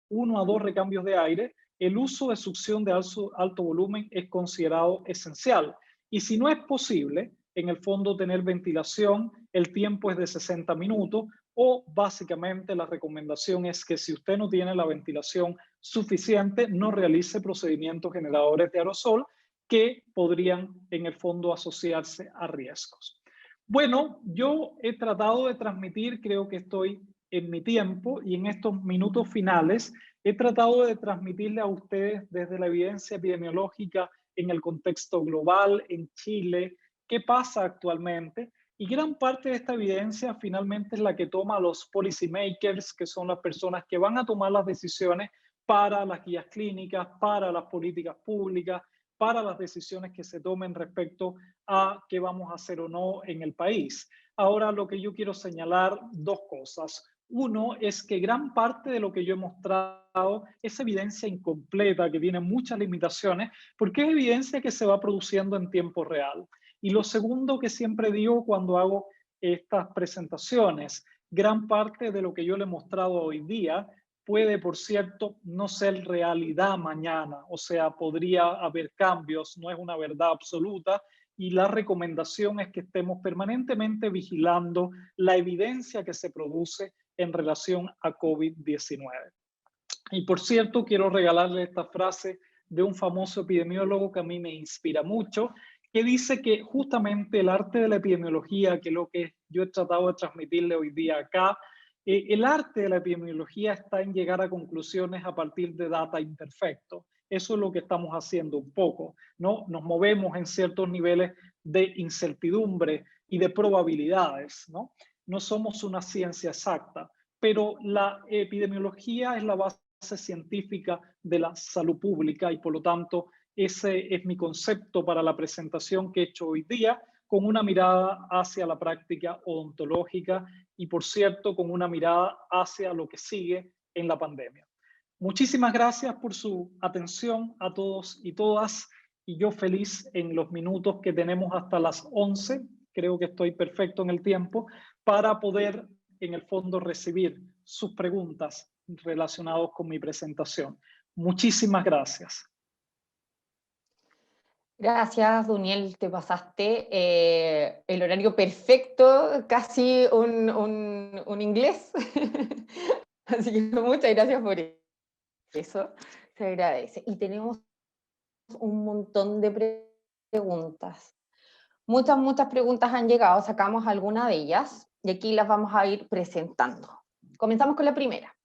1 a 2 recambios de aire, el uso de succión de alto volumen es considerado esencial. Y si no es posible, en el fondo tener ventilación, el tiempo es de 60 minutos o básicamente la recomendación es que si usted no tiene la ventilación suficiente, no realice procedimientos generadores de aerosol que podrían en el fondo asociarse a riesgos. Bueno, yo he tratado de transmitir, creo que estoy en mi tiempo y en estos minutos finales, he tratado de transmitirle a ustedes desde la evidencia epidemiológica en el contexto global, en Chile, qué pasa actualmente. Y gran parte de esta evidencia finalmente es la que toma los policy makers, que son las personas que van a tomar las decisiones para las guías clínicas, para las políticas públicas, para las decisiones que se tomen respecto a qué vamos a hacer o no en el país. Ahora, lo que yo quiero señalar, dos cosas. Uno es que gran parte de lo que yo he mostrado es evidencia incompleta, que tiene muchas limitaciones, porque es evidencia que se va produciendo en tiempo real. Y lo segundo que siempre digo cuando hago estas presentaciones, gran parte de lo que yo le he mostrado hoy día puede, por cierto, no ser realidad mañana. O sea, podría haber cambios, no es una verdad absoluta. Y la recomendación es que estemos permanentemente vigilando la evidencia que se produce en relación a COVID-19. Y por cierto, quiero regalarle esta frase de un famoso epidemiólogo que a mí me inspira mucho, que dice que justamente el arte de la epidemiología, que es lo que yo he tratado de transmitirle hoy día acá, el arte de la epidemiología está en llegar a conclusiones a partir de data imperfectos. Eso es lo que estamos haciendo un poco, ¿no? Nos movemos en ciertos niveles de incertidumbre y de probabilidades, ¿no? No somos una ciencia exacta, pero la epidemiología es la base científica de la salud pública y por lo tanto ese es mi concepto para la presentación que he hecho hoy día, con una mirada hacia la práctica odontológica y por cierto con una mirada hacia lo que sigue en la pandemia. Muchísimas gracias por su atención a todos y todas y yo feliz en los minutos que tenemos hasta las 11, creo que estoy perfecto en el tiempo, para poder en el fondo recibir sus preguntas relacionadas con mi presentación. Muchísimas gracias. Gracias, Duniel, te pasaste el horario perfecto, casi un inglés. Así que muchas gracias por eso, se agradece. Y tenemos un montón de preguntas. Muchas preguntas han llegado, sacamos algunas de ellas y aquí las vamos a ir presentando. Comenzamos con la primera.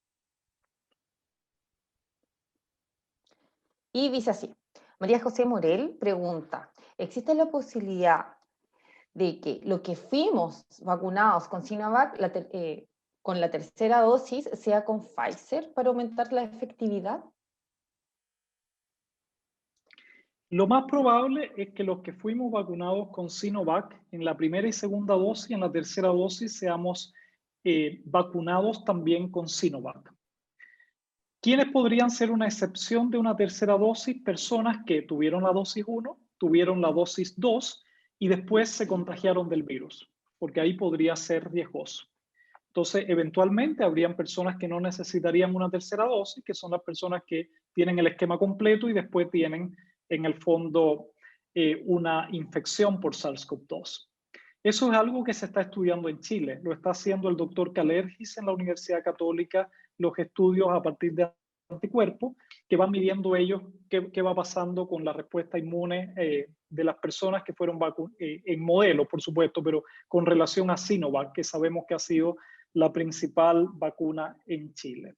Y dice así, María José Morel pregunta, ¿existe la posibilidad de que lo que fuimos vacunados con Sinovac, con la tercera dosis, sea con Pfizer para aumentar la efectividad? Lo más probable es que los que fuimos vacunados con Sinovac en la primera y segunda dosis, en la tercera dosis, seamos vacunados también con Sinovac. ¿Quiénes podrían ser una excepción de una tercera dosis? Personas que tuvieron la dosis 1, tuvieron la dosis 2 y después se contagiaron del virus, porque ahí podría ser riesgoso. Entonces, eventualmente habrían personas que no necesitarían una tercera dosis, que son las personas que tienen el esquema completo y después tienen en el fondo una infección por SARS-CoV-2. Eso es algo que se está estudiando en Chile. Lo está haciendo el doctor Calergis en la Universidad Católica, los estudios a partir de anticuerpos, que van midiendo ellos qué va pasando con la respuesta inmune de las personas que fueron vacunadas, en modelos, por supuesto, pero con relación a Sinovac, que sabemos que ha sido la principal vacuna en Chile.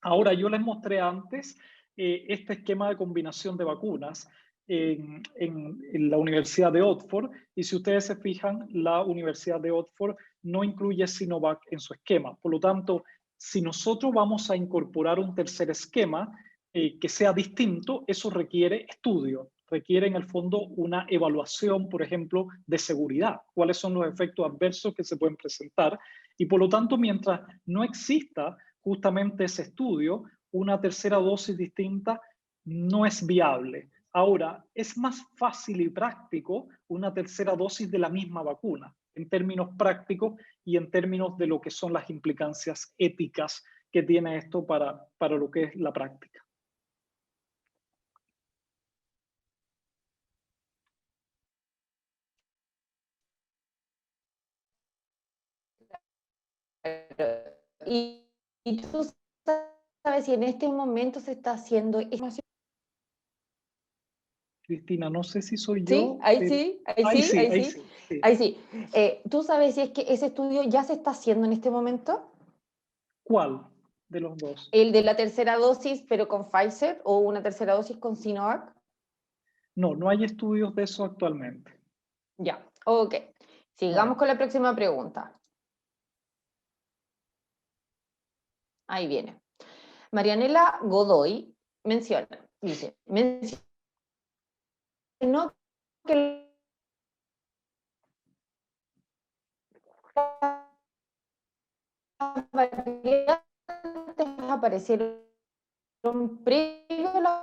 Ahora, yo les mostré antes este esquema de combinación de vacunas en la Universidad de Oxford, y si ustedes se fijan, la Universidad de Oxford no incluye Sinovac en su esquema. Por lo tanto, si nosotros vamos a incorporar un tercer esquema que sea distinto, eso requiere estudio, requiere en el fondo una evaluación, por ejemplo, de seguridad, cuáles son los efectos adversos que se pueden presentar, y por lo tanto, mientras no exista justamente ese estudio, una tercera dosis distinta no es viable. Ahora, es más fácil y práctico una tercera dosis de la misma vacuna, en términos prácticos y en términos de lo que son las implicancias éticas que tiene esto para lo que es la práctica. Y tú sabes si en este momento se está haciendo... Cristina, no sé si soy Sí, yo. ahí sí, ahí Ahí sí, sí, ahí ahí sí, sí, sí. ahí sí. ¿Tú sabes si es que ese estudio ya se está haciendo en este momento? ¿Cuál de los dos? ¿El de la tercera dosis, pero con Pfizer, o una tercera dosis con Sinovac? No, no hay estudios de eso actualmente. Ya, ok. No hay. Sigamos con la próxima pregunta. Ahí viene. Marianela Godoy dice, mencionó que las variantes aparecieron previo a las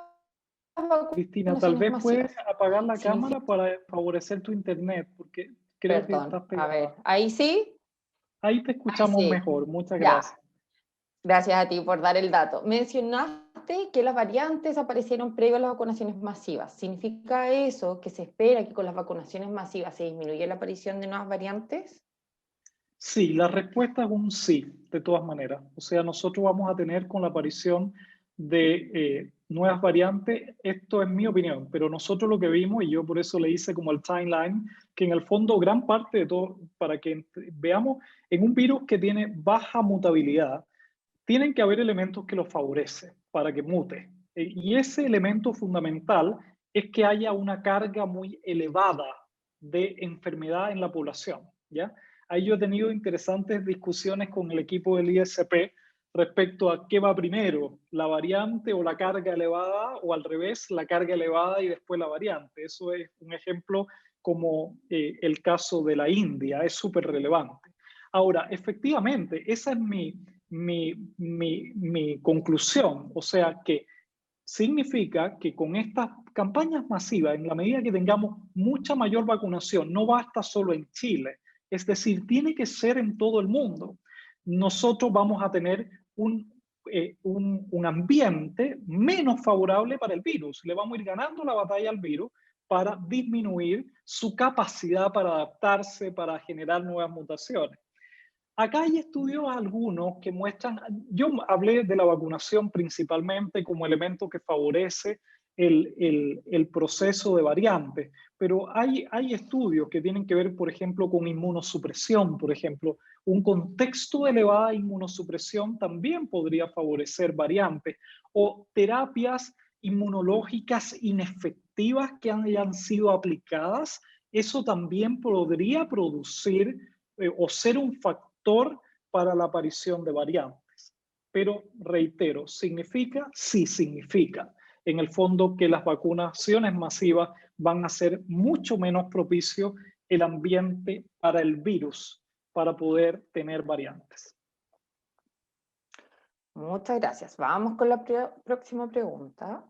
Cristina, tal vacunaciones vez puedes masivas. apagar la cámara Significa, para favorecer tu internet, porque creo que estás perdón, a ver, pegada. ahí sí, Ahí te ahí escuchamos sí, mejor. Muchas ya. gracias. Gracias a ti por dar el dato. Mencionaste que las variantes aparecieron previo a las vacunaciones masivas. ¿Significa eso que se espera que con las vacunaciones masivas se disminuya la aparición de nuevas variantes? Sí, la respuesta es un sí, de todas maneras. O sea, nosotros vamos a tener con la aparición de nuevas variantes, esto es mi opinión, pero nosotros lo que vimos, y yo por eso le hice como el timeline, que en el fondo gran parte de todo, para que veamos, en un virus que tiene baja mutabilidad, tienen que haber elementos que lo favorecen para que mute. Y ese elemento fundamental es que haya una carga muy elevada de enfermedad en la población, ¿ya? Ahí yo he tenido interesantes discusiones con el equipo del ISP respecto a qué va primero, la variante o la carga elevada, o al revés, la carga elevada y después la variante. Eso es un ejemplo como el caso de la India, es súper relevante. Ahora, efectivamente, esa es mi conclusión, o sea que significa que con estas campañas masivas, en la medida que tengamos mucha mayor vacunación, no basta solo en Chile, es decir, tiene que ser en todo el mundo. Nosotros vamos a tener un ambiente menos favorable para el virus. Le vamos a ir ganando la batalla al virus para disminuir su capacidad para adaptarse, para generar nuevas mutaciones. Acá hay estudios algunos que muestran, yo hablé de la vacunación principalmente como elemento que favorece el proceso de variantes, pero hay estudios que tienen que ver, por ejemplo, con inmunosupresión, por ejemplo. Un contexto de elevada inmunosupresión también podría favorecer variantes, o terapias inmunológicas inefectivas que hayan sido aplicadas, eso también podría producir o ser un factor para la aparición de variantes. Pero reitero, ¿significa? Sí, significa. En el fondo que las vacunaciones masivas van a ser mucho menos propicio el ambiente para el virus, para poder tener variantes. Muchas gracias. Vamos con la próxima pregunta.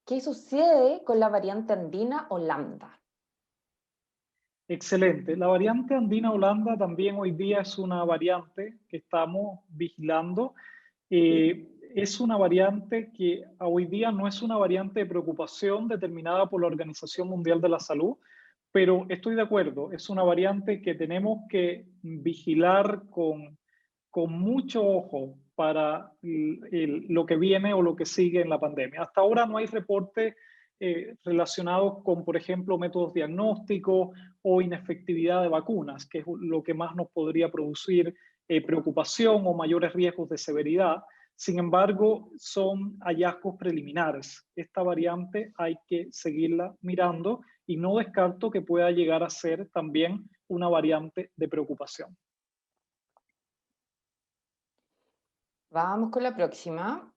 ¿Qué sucede con la variante andina o lambda? Excelente. La variante andina holanda también hoy día es una variante que estamos vigilando. Es una variante que hoy día no es una variante de preocupación determinada por la Organización Mundial de la Salud, pero estoy de acuerdo, es una variante que tenemos que vigilar con mucho ojo para lo que viene o lo que sigue en la pandemia. Hasta ahora no hay reportes relacionados con, por ejemplo, métodos diagnósticos o inefectividad de vacunas, que es lo que más nos podría producir preocupación o mayores riesgos de severidad. Sin embargo, son hallazgos preliminares. Esta variante hay que seguirla mirando y no descarto que pueda llegar a ser también una variante de preocupación. Vamos con la próxima.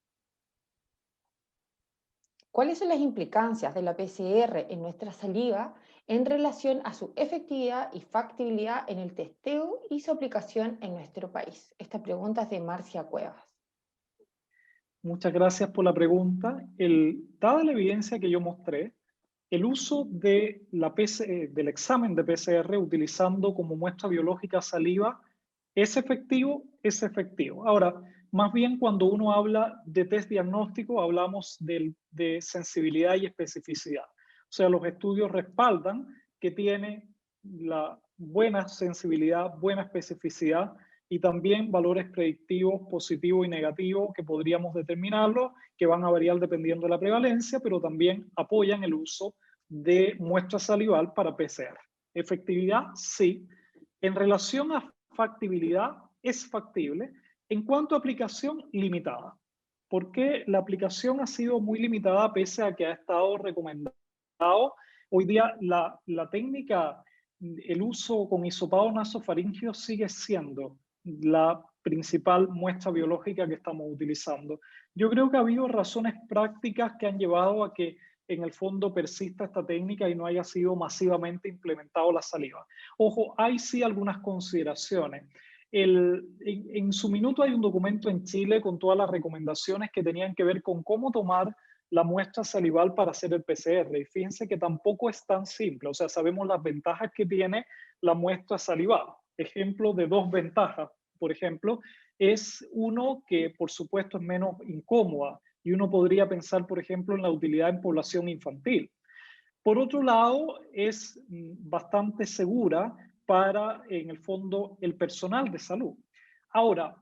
¿Cuáles son las implicancias de la PCR en nuestra saliva en relación a su efectividad y factibilidad en el testeo y su aplicación en nuestro país? Esta pregunta es de Marcia Cuevas. Muchas gracias por la pregunta. Dada la evidencia que yo mostré, el uso de del examen de PCR utilizando como muestra biológica saliva es efectivo, es efectivo. Ahora, más bien cuando uno habla de test diagnóstico, hablamos de sensibilidad y especificidad. O sea, los estudios respaldan que tiene la buena sensibilidad, buena especificidad y también valores predictivos positivos y negativos que podríamos determinarlo, que van a variar dependiendo de la prevalencia, pero también apoyan el uso de muestra salival para PCR. Efectividad, sí. En relación a factibilidad, es factible. En cuanto a aplicación, limitada. ¿Por qué la aplicación ha sido muy limitada pese a que ha estado recomendado? Hoy día la técnica, el uso con hisopado nasofaringeo sigue siendo la principal muestra biológica que estamos utilizando. Yo creo que ha habido razones prácticas que han llevado a que en el fondo persista esta técnica y no haya sido masivamente implementado la saliva. Ojo, hay sí algunas consideraciones. En su minuto hay un documento en Chile con todas las recomendaciones que tenían que ver con cómo tomar la muestra salival para hacer el PCR. Y fíjense que tampoco es tan simple. O sea, sabemos las ventajas que tiene la muestra salival. Ejemplo de dos ventajas, por ejemplo, es uno que por supuesto es menos incómoda y uno podría pensar, por ejemplo, en la utilidad en población infantil. Por otro lado, es bastante segura para, en el fondo, el personal de salud. Ahora,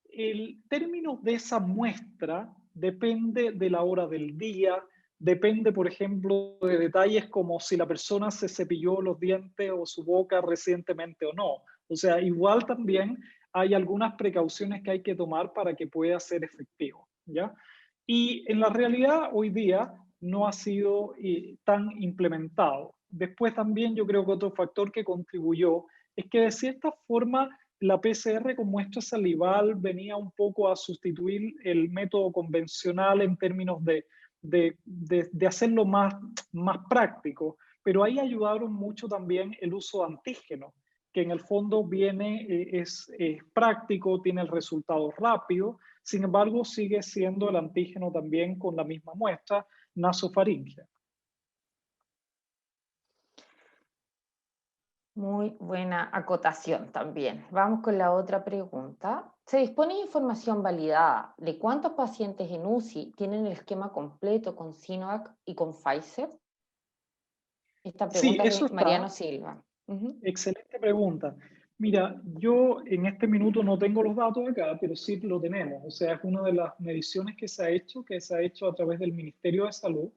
el término de esa muestra depende de la hora del día, depende, por ejemplo, de detalles como si la persona se cepilló los dientes o su boca recientemente o no. O sea, igual también hay algunas precauciones que hay que tomar para que pueda ser efectivo, ¿ya? Y en la realidad, hoy día no ha sido tan implementado. Después también yo creo que otro factor que contribuyó es que de cierta forma la PCR con muestra salival venía un poco a sustituir el método convencional en términos de hacerlo más práctico, pero ahí ayudaron mucho también el uso de antígenos, que en el fondo viene, es práctico, tiene el resultado rápido, sin embargo sigue siendo el antígeno también con la misma muestra nasofaringea. Muy buena acotación también. Vamos con la otra pregunta. ¿Se dispone de información validada de cuántos pacientes en UCI tienen el esquema completo con Sinovac y con Pfizer? Esta Sí, pregunta es eso de Mariano está. Silva. Excelente pregunta. Mira, yo en este minuto no tengo los datos acá, pero sí lo tenemos. O sea, es una de las mediciones que se ha hecho a través del Ministerio de Salud,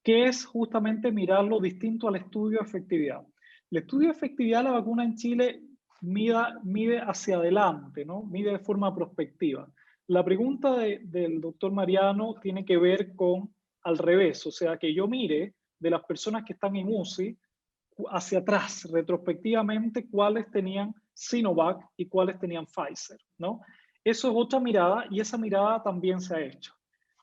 que es justamente mirar lo distinto al estudio de efectividad. El estudio de efectividad de la vacuna en Chile mide hacia adelante, ¿no? Mide de forma prospectiva. La pregunta del doctor Mariano tiene que ver con al revés, o sea, que yo mire de las personas que están en UCI hacia atrás, retrospectivamente, cuáles tenían Sinovac y cuáles tenían Pfizer, ¿no? Eso es otra mirada y esa mirada también se ha hecho.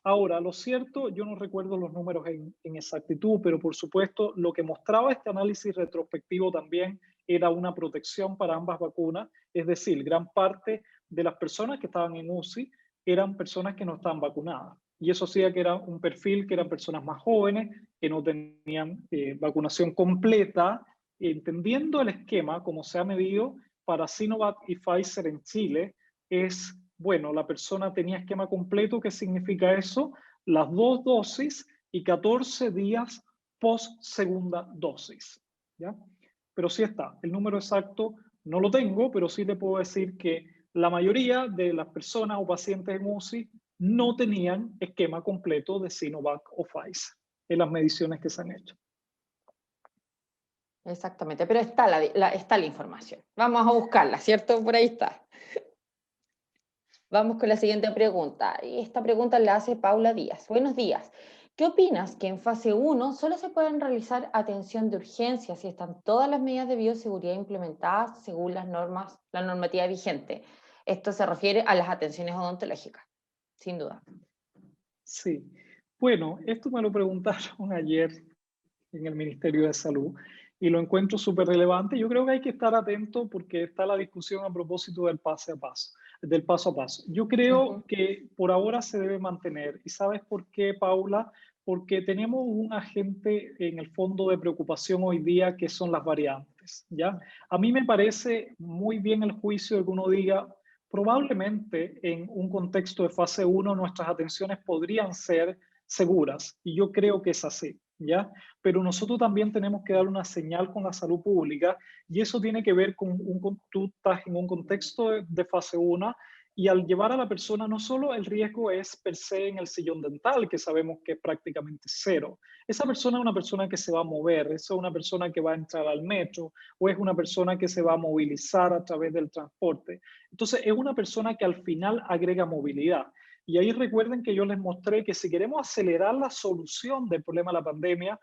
Ahora, lo cierto, yo no recuerdo los números en exactitud, pero por supuesto lo que mostraba este análisis retrospectivo también era una protección para ambas vacunas, es decir, gran parte de las personas que estaban en UCI eran personas que no estaban vacunadas. Y eso hacía que era un perfil que eran personas más jóvenes, que no tenían vacunación completa, entendiendo el esquema como se ha medido para Sinovac y Pfizer en Chile, es bueno, la persona tenía esquema completo. ¿Qué significa eso? Las dos dosis y 14 días post segunda dosis, ¿ya? Pero sí está, el número exacto no lo tengo, pero sí te puedo decir que la mayoría de las personas o pacientes en UCI no tenían esquema completo de Sinovac o Pfizer en las mediciones que se han hecho. Exactamente, pero está la información. Vamos a buscarla, ¿cierto? Por ahí está. Vamos con la siguiente pregunta. Y esta pregunta la hace Paula Díaz. Buenos días. ¿Qué opinas que en fase uno solo se pueden realizar atención de urgencia si están todas las medidas de bioseguridad implementadas según las normas, la normativa vigente? Esto se refiere a las atenciones odontológicas, sin duda. Sí. Bueno, esto me lo preguntaron ayer en el Ministerio de Salud y lo encuentro súper relevante. Yo creo que hay que estar atento porque está la discusión a propósito del paso a paso, del paso a paso. Yo creo Ujú. que por ahora se debe mantener. ¿Y sabes por qué, Paula? Porque tenemos un agente en el fondo de preocupación hoy día que son las variantes, ¿ya? A mí me parece muy bien el juicio de que uno diga, probablemente en un contexto de fase 1 nuestras atenciones podrían ser seguras, y yo creo que es así, ¿ya? Pero nosotros también tenemos que dar una señal con la salud pública y eso tiene que ver con tú estás en un contexto de fase 1 y al llevar a la persona no solo el riesgo es per se en el sillón dental, que sabemos que es prácticamente cero. Esa persona es una persona que se va a mover, es una persona que va a entrar al metro o es una persona que se va a movilizar a través del transporte. Entonces es una persona que al final agrega movilidad. Y ahí recuerden que yo les mostré que si queremos acelerar la solución del problema de la pandemia,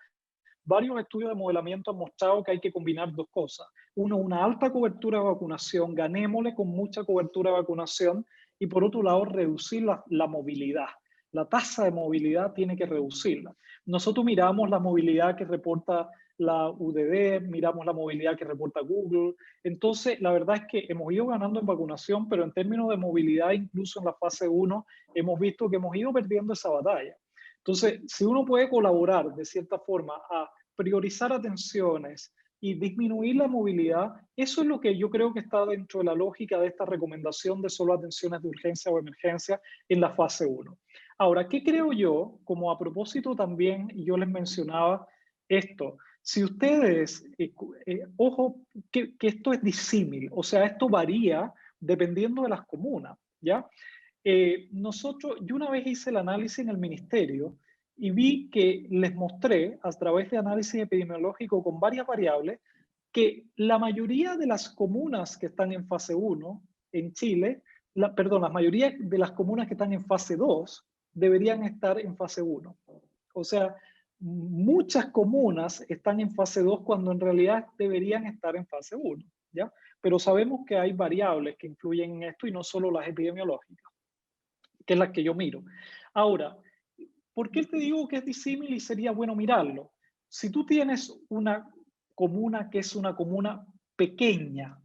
varios estudios de modelamiento han mostrado que hay que combinar dos cosas. Uno, una alta cobertura de vacunación, ganémosle con mucha cobertura de vacunación, y por otro lado, reducir la movilidad. La tasa de movilidad tiene que reducirla. Nosotros miramos la movilidad que reporta la UDD, miramos la movilidad que reporta Google. Entonces, la verdad es que hemos ido ganando en vacunación, pero en términos de movilidad, incluso en la fase 1, hemos visto que hemos ido perdiendo esa batalla. Entonces, si uno puede colaborar de cierta forma a priorizar atenciones y disminuir la movilidad, eso es lo que yo creo que está dentro de la lógica de esta recomendación de solo atenciones de urgencia o emergencia en la fase 1. Ahora, ¿qué creo yo? Como a propósito también, yo les mencionaba esto, si ustedes, ojo, que esto es disímil, o sea, esto varía dependiendo de las comunas, ¿ya? Yo una vez hice el análisis en el ministerio y vi que les mostré a través de análisis epidemiológico con varias variables que la mayoría de las comunas que están en fase 1 en Chile, perdón, la mayoría de las comunas que están en fase 2 deberían estar en fase 1. O sea, muchas comunas están en fase 2 cuando en realidad deberían estar en fase 1, ¿ya? Pero sabemos que hay variables que influyen en esto y no solo las epidemiológicas, que es la que yo miro. Ahora, ¿por qué te digo que es disímil y sería bueno mirarlo? Si tú tienes una comuna que es una comuna pequeña,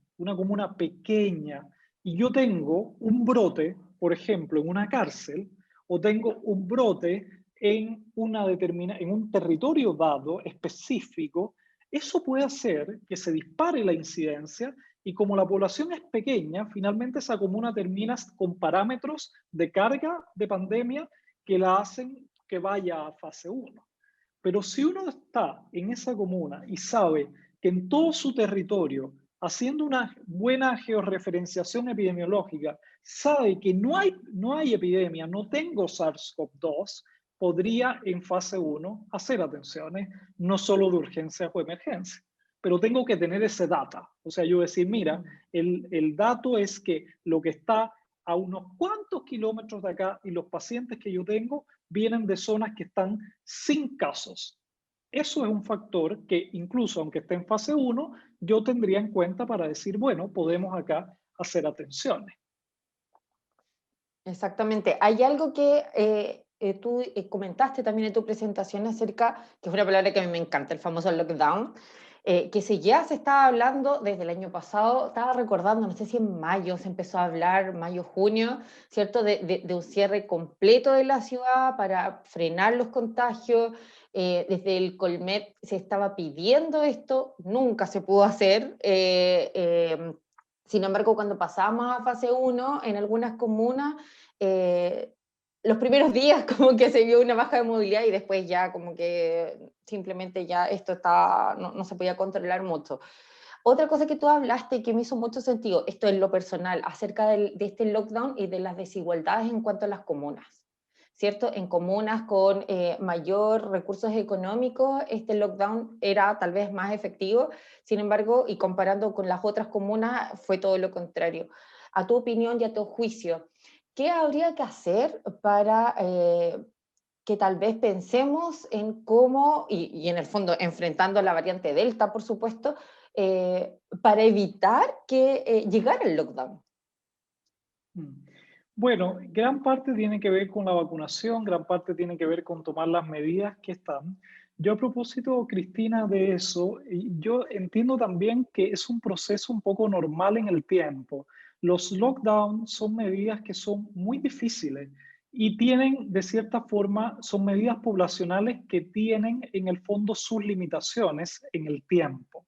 y yo tengo un brote, por ejemplo, en una cárcel, o tengo un brote en un territorio dado específico, eso puede hacer que se dispare la incidencia y como la población es pequeña, finalmente esa comuna termina con parámetros de carga de pandemia que la hacen que vaya a fase 1. Pero si uno está en esa comuna y sabe que en todo su territorio, haciendo una buena georreferenciación epidemiológica, sabe que no hay epidemia, no tengo SARS-CoV-2, podría en fase 1 hacer atenciones, no solo de urgencia o emergencia. Pero tengo que tener ese data. O sea, yo decir, mira, el dato es que lo que está a unos cuantos kilómetros de acá y los pacientes que yo tengo vienen de zonas que están sin casos. Eso es un factor que incluso aunque esté en fase 1, yo tendría en cuenta para decir, bueno, podemos acá hacer atenciones. Exactamente. Hay algo que tú comentaste también en tu presentación acerca, que es una palabra que a mí me encanta, el famoso lockdown, ya se estaba hablando desde el año pasado, estaba recordando, no sé si en mayo se empezó a hablar, mayo, junio, ¿cierto? De un cierre completo de la ciudad para frenar los contagios. Desde el Colmet se estaba pidiendo esto, nunca se pudo hacer. Sin embargo, cuando pasamos a fase 1, en algunas comunas, eh, los primeros días como que se vio una baja de movilidad y después ya como que simplemente ya esto no se podía controlar mucho. Otra cosa que tú hablaste que me hizo mucho sentido, esto en lo personal, acerca de este lockdown y de las desigualdades en cuanto a las comunas, ¿cierto? En comunas con mayor recursos económicos, este lockdown era tal vez más efectivo, sin embargo, y comparando con las otras comunas, fue todo lo contrario. A tu opinión y a tu juicio, ¿qué habría que hacer para que tal vez pensemos en cómo, y en el fondo enfrentando la variante Delta, por supuesto, para evitar que llegara el lockdown? Mm. Bueno, gran parte tiene que ver con la vacunación, gran parte tiene que ver con tomar las medidas que están. Yo a propósito, Cristina, de eso, y yo entiendo también que es un proceso un poco normal en el tiempo. Los lockdowns son medidas que son muy difíciles y tienen, de cierta forma, son medidas poblacionales que tienen en el fondo sus limitaciones en el tiempo.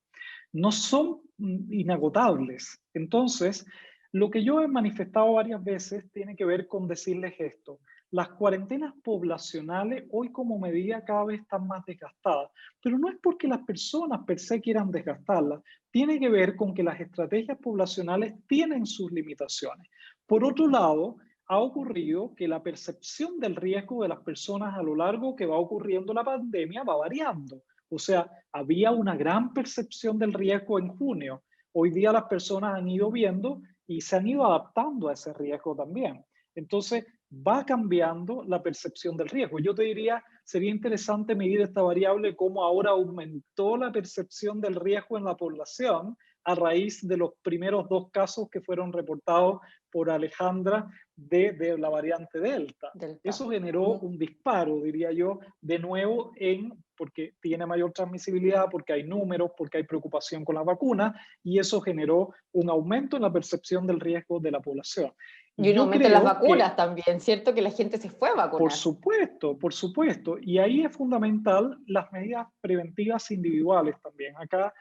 No son inagotables. Entonces, lo que yo he manifestado varias veces tiene que ver con decirles esto. Las cuarentenas poblacionales hoy como medida cada vez están más desgastadas, pero no es porque las personas per se quieran desgastarlas, tiene que ver con que las estrategias poblacionales tienen sus limitaciones. Por otro lado, ha ocurrido que la percepción del riesgo de las personas a lo largo que va ocurriendo la pandemia va variando. O sea, había una gran percepción del riesgo en junio. Hoy día las personas han ido viendo y se han ido adaptando a ese riesgo también. Entonces, va cambiando la percepción del riesgo. Yo te diría, sería interesante medir esta variable, cómo ahora aumentó la percepción del riesgo en la población a raíz de los primeros 2 casos que fueron reportados por Alejandra de la variante Delta. Delta. Eso generó un disparo, diría yo, de nuevo porque tiene mayor transmisibilidad, porque hay números, porque hay preocupación con la vacuna, y eso generó un aumento en la percepción del riesgo de la población. Y Y un yo aumento en las creo que, vacunas también, ¿cierto? Que la gente se fue a vacunar. por supuesto, y ahí es fundamental las medidas preventivas individuales también. Acá,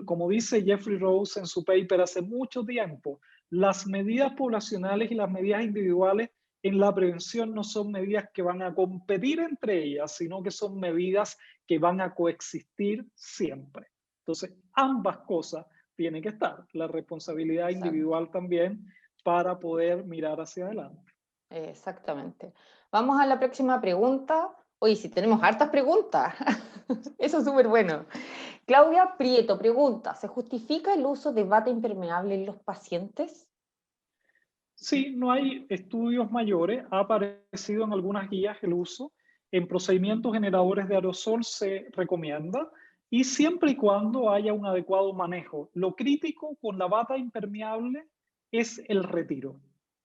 como dice Jeffrey Rose en su paper hace mucho tiempo, las medidas poblacionales y las medidas individuales en la prevención no son medidas que van a competir entre ellas, sino que son medidas que van a coexistir siempre. Entonces, ambas cosas tienen que estar, la responsabilidad Exacto. individual también para poder mirar hacia adelante. Exactamente. Vamos a la próxima pregunta. Oye, si tenemos hartas preguntas. Eso es súper bueno. Claudia Prieto pregunta, ¿se justifica el uso de bata impermeable en los pacientes? Sí, no hay estudios mayores, ha aparecido en algunas guías el uso. En procedimientos generadores de aerosol se recomienda y siempre y cuando haya un adecuado manejo. Lo crítico con la bata impermeable es el retiro.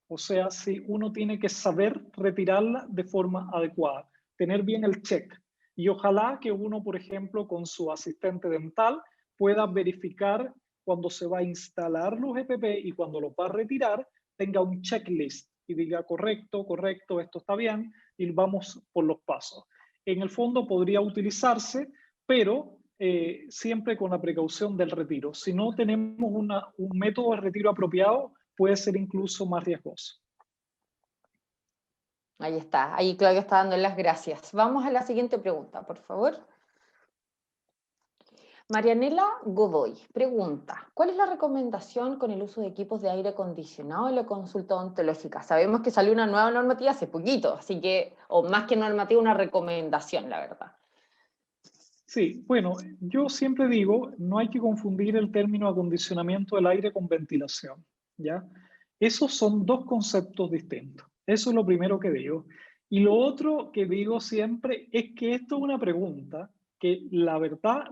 O sea, si uno tiene que saber retirarla de forma adecuada, tener bien el check. Y ojalá que uno, por ejemplo, con su asistente dental pueda verificar cuando se va a instalar los EPP y cuando los va a retirar, tenga un checklist y diga correcto, correcto, esto está bien y vamos por los pasos. En el fondo podría utilizarse, pero siempre con la precaución del retiro. Si no tenemos un método de retiro apropiado, puede ser incluso más riesgoso. Ahí está, ahí Claudia está dando las gracias. Vamos a la siguiente pregunta, por favor. Marianela Godoy pregunta, ¿cuál es la recomendación con el uso de equipos de aire acondicionado en la consulta odontológica? Sabemos que salió una nueva normativa hace poquito, así que, o más que normativa, una recomendación, la verdad. Sí, bueno, yo siempre digo, no hay que confundir el término acondicionamiento del aire con ventilación, ¿ya? Esos son dos conceptos distintos. Eso es lo primero que digo. Y lo otro que digo siempre es que esto es una pregunta que la verdad,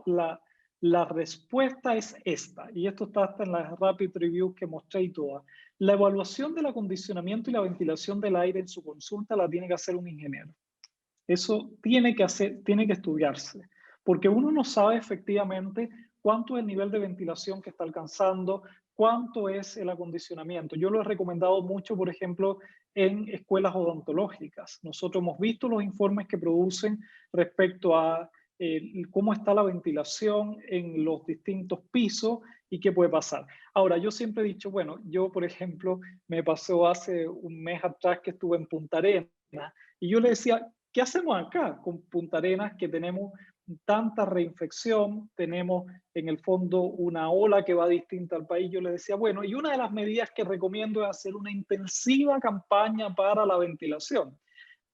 la respuesta es esta, y esto está hasta en las rapid reviews que mostré y todas. La evaluación del acondicionamiento y la ventilación del aire en su consulta la tiene que hacer un ingeniero. Eso tiene que estudiarse, porque uno no sabe efectivamente cuánto es el nivel de ventilación que está alcanzando, cuánto es el acondicionamiento. Yo lo he recomendado mucho, por ejemplo, en escuelas odontológicas. Nosotros hemos visto los informes que producen respecto a cómo está la ventilación en los distintos pisos y qué puede pasar. Ahora, yo siempre he dicho, bueno, yo, por ejemplo, me pasó hace un mes atrás que estuve en Punta Arenas y yo le decía, ¿qué hacemos acá con Punta Arenas que tenemos tanta reinfección? Tenemos en el fondo una ola que va distinta al país. Yo les decía, bueno, y una de las medidas que recomiendo es hacer una intensiva campaña para la ventilación,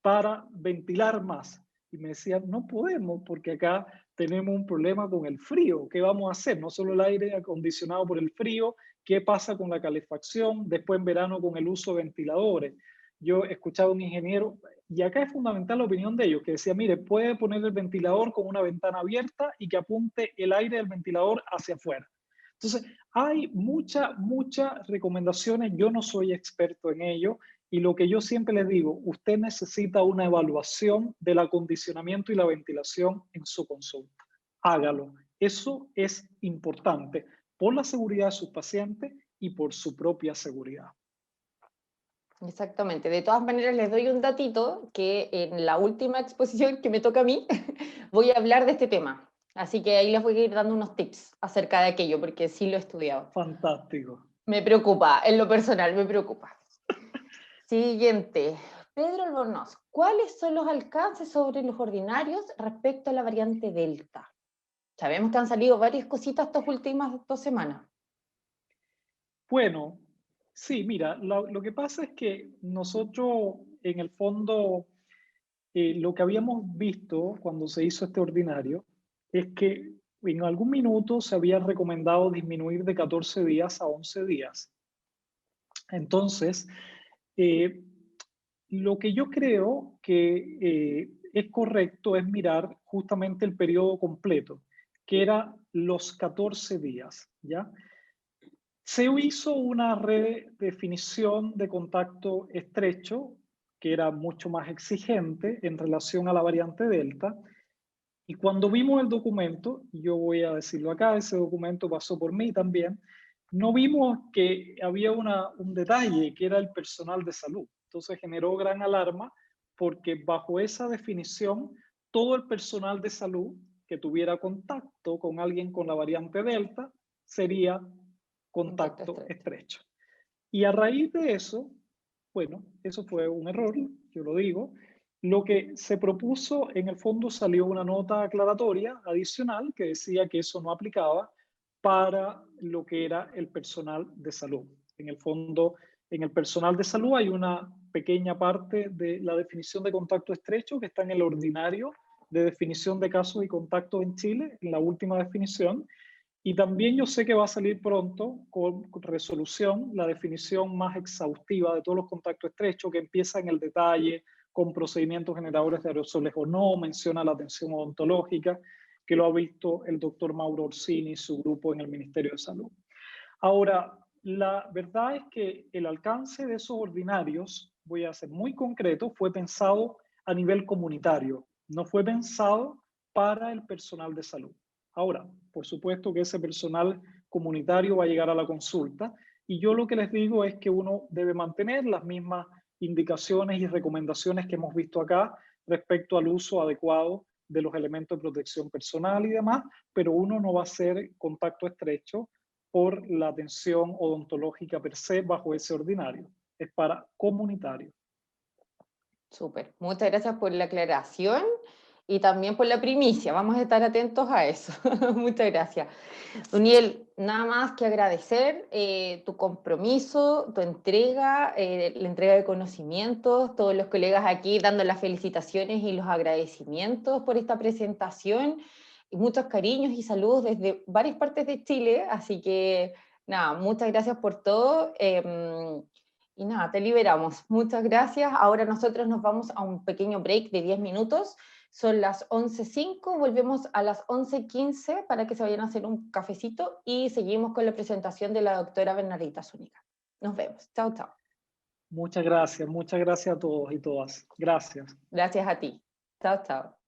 para ventilar más. Y me decían, no podemos porque acá tenemos un problema con el frío. ¿Qué vamos a hacer? No solo el aire acondicionado por el frío, ¿qué pasa con la calefacción? Después en verano con el uso de ventiladores. yo escuchaba a un ingeniero, y acá es fundamental la opinión de ellos, que decía, mire, puede poner el ventilador con una ventana abierta y que apunte el aire del ventilador hacia afuera. Entonces, hay muchas recomendaciones, yo no soy experto en ello, y lo que yo siempre les digo, usted necesita una evaluación del acondicionamiento y la ventilación en su consulta. Hágalo. Eso es importante por la seguridad de sus pacientes y por su propia seguridad. Exactamente. De todas maneras, les doy un datito que en la última exposición que me toca a mí, voy a hablar de este tema. Así que ahí les voy a ir dando unos tips acerca de aquello, porque sí lo he estudiado. Fantástico. Me preocupa, en lo personal, me preocupa. Siguiente. Pedro Albornoz, ¿cuáles son los alcances sobre los ordinarios respecto a la variante Delta? Sabemos que han salido varias cositas estas últimas 2 semanas. Bueno, sí, mira, lo que pasa es que nosotros, en el fondo, lo que habíamos visto cuando se hizo este ordinario es que en algún minuto se había recomendado disminuir de 14 días a 11 días. Entonces, eh, lo que yo creo que es correcto es mirar justamente el periodo completo, que era los 14 días, ¿ya? Se hizo una redefinición de contacto estrecho que era mucho más exigente en relación a la variante Delta. Y cuando vimos el documento, yo voy a decirlo acá, ese documento pasó por mí también, no vimos que había un detalle que era el personal de salud. Entonces generó gran alarma porque bajo esa definición, todo el personal de salud que tuviera contacto con alguien con la variante Delta sería contacto estrecho. Y a raíz de eso, bueno, eso fue un error, yo lo digo. Lo que se propuso, en el fondo salió una nota aclaratoria adicional que decía que eso no aplicaba para lo que era el personal de salud. En el fondo, en el personal de salud hay una pequeña parte de la definición de contacto estrecho que está en el ordinario de definición de casos y contactos en Chile, en la última definición. Y también yo sé que va a salir pronto con resolución la definición más exhaustiva de todos los contactos estrechos, que empieza en el detalle con procedimientos generadores de aerosoles o no, menciona la atención odontológica, que lo ha visto el doctor Mauro Orsini y su grupo en el Ministerio de Salud. Ahora, la verdad es que el alcance de esos ordinarios, voy a ser muy concreto, fue pensado a nivel comunitario, no fue pensado para el personal de salud. Ahora, por supuesto que ese personal comunitario va a llegar a la consulta y yo lo que les digo es que uno debe mantener las mismas indicaciones y recomendaciones que hemos visto acá respecto al uso adecuado de los elementos de protección personal y demás, pero uno no va a hacer contacto estrecho por la atención odontológica per se bajo ese ordinario. Es para comunitario. Súper. Muchas gracias por la aclaración y también por la primicia. Vamos a estar atentos a eso. Muchas gracias. Duniel, nada más que agradecer tu compromiso, tu entrega, la entrega de conocimientos, todos los colegas aquí dando las felicitaciones y los agradecimientos por esta presentación. Y muchos cariños y saludos desde varias partes de Chile. Así que, nada, muchas gracias por todo. Y nada, te liberamos. Muchas gracias. Ahora nosotros nos vamos a un pequeño break de 10 minutos. Son las 11:05, volvemos a las 11:15 para que se vayan a hacer un cafecito y seguimos con la presentación de la doctora Bernardita Zúñiga. Nos vemos. Chao, chao. Muchas gracias a todos y todas. Gracias. Gracias a ti. Chao, chao.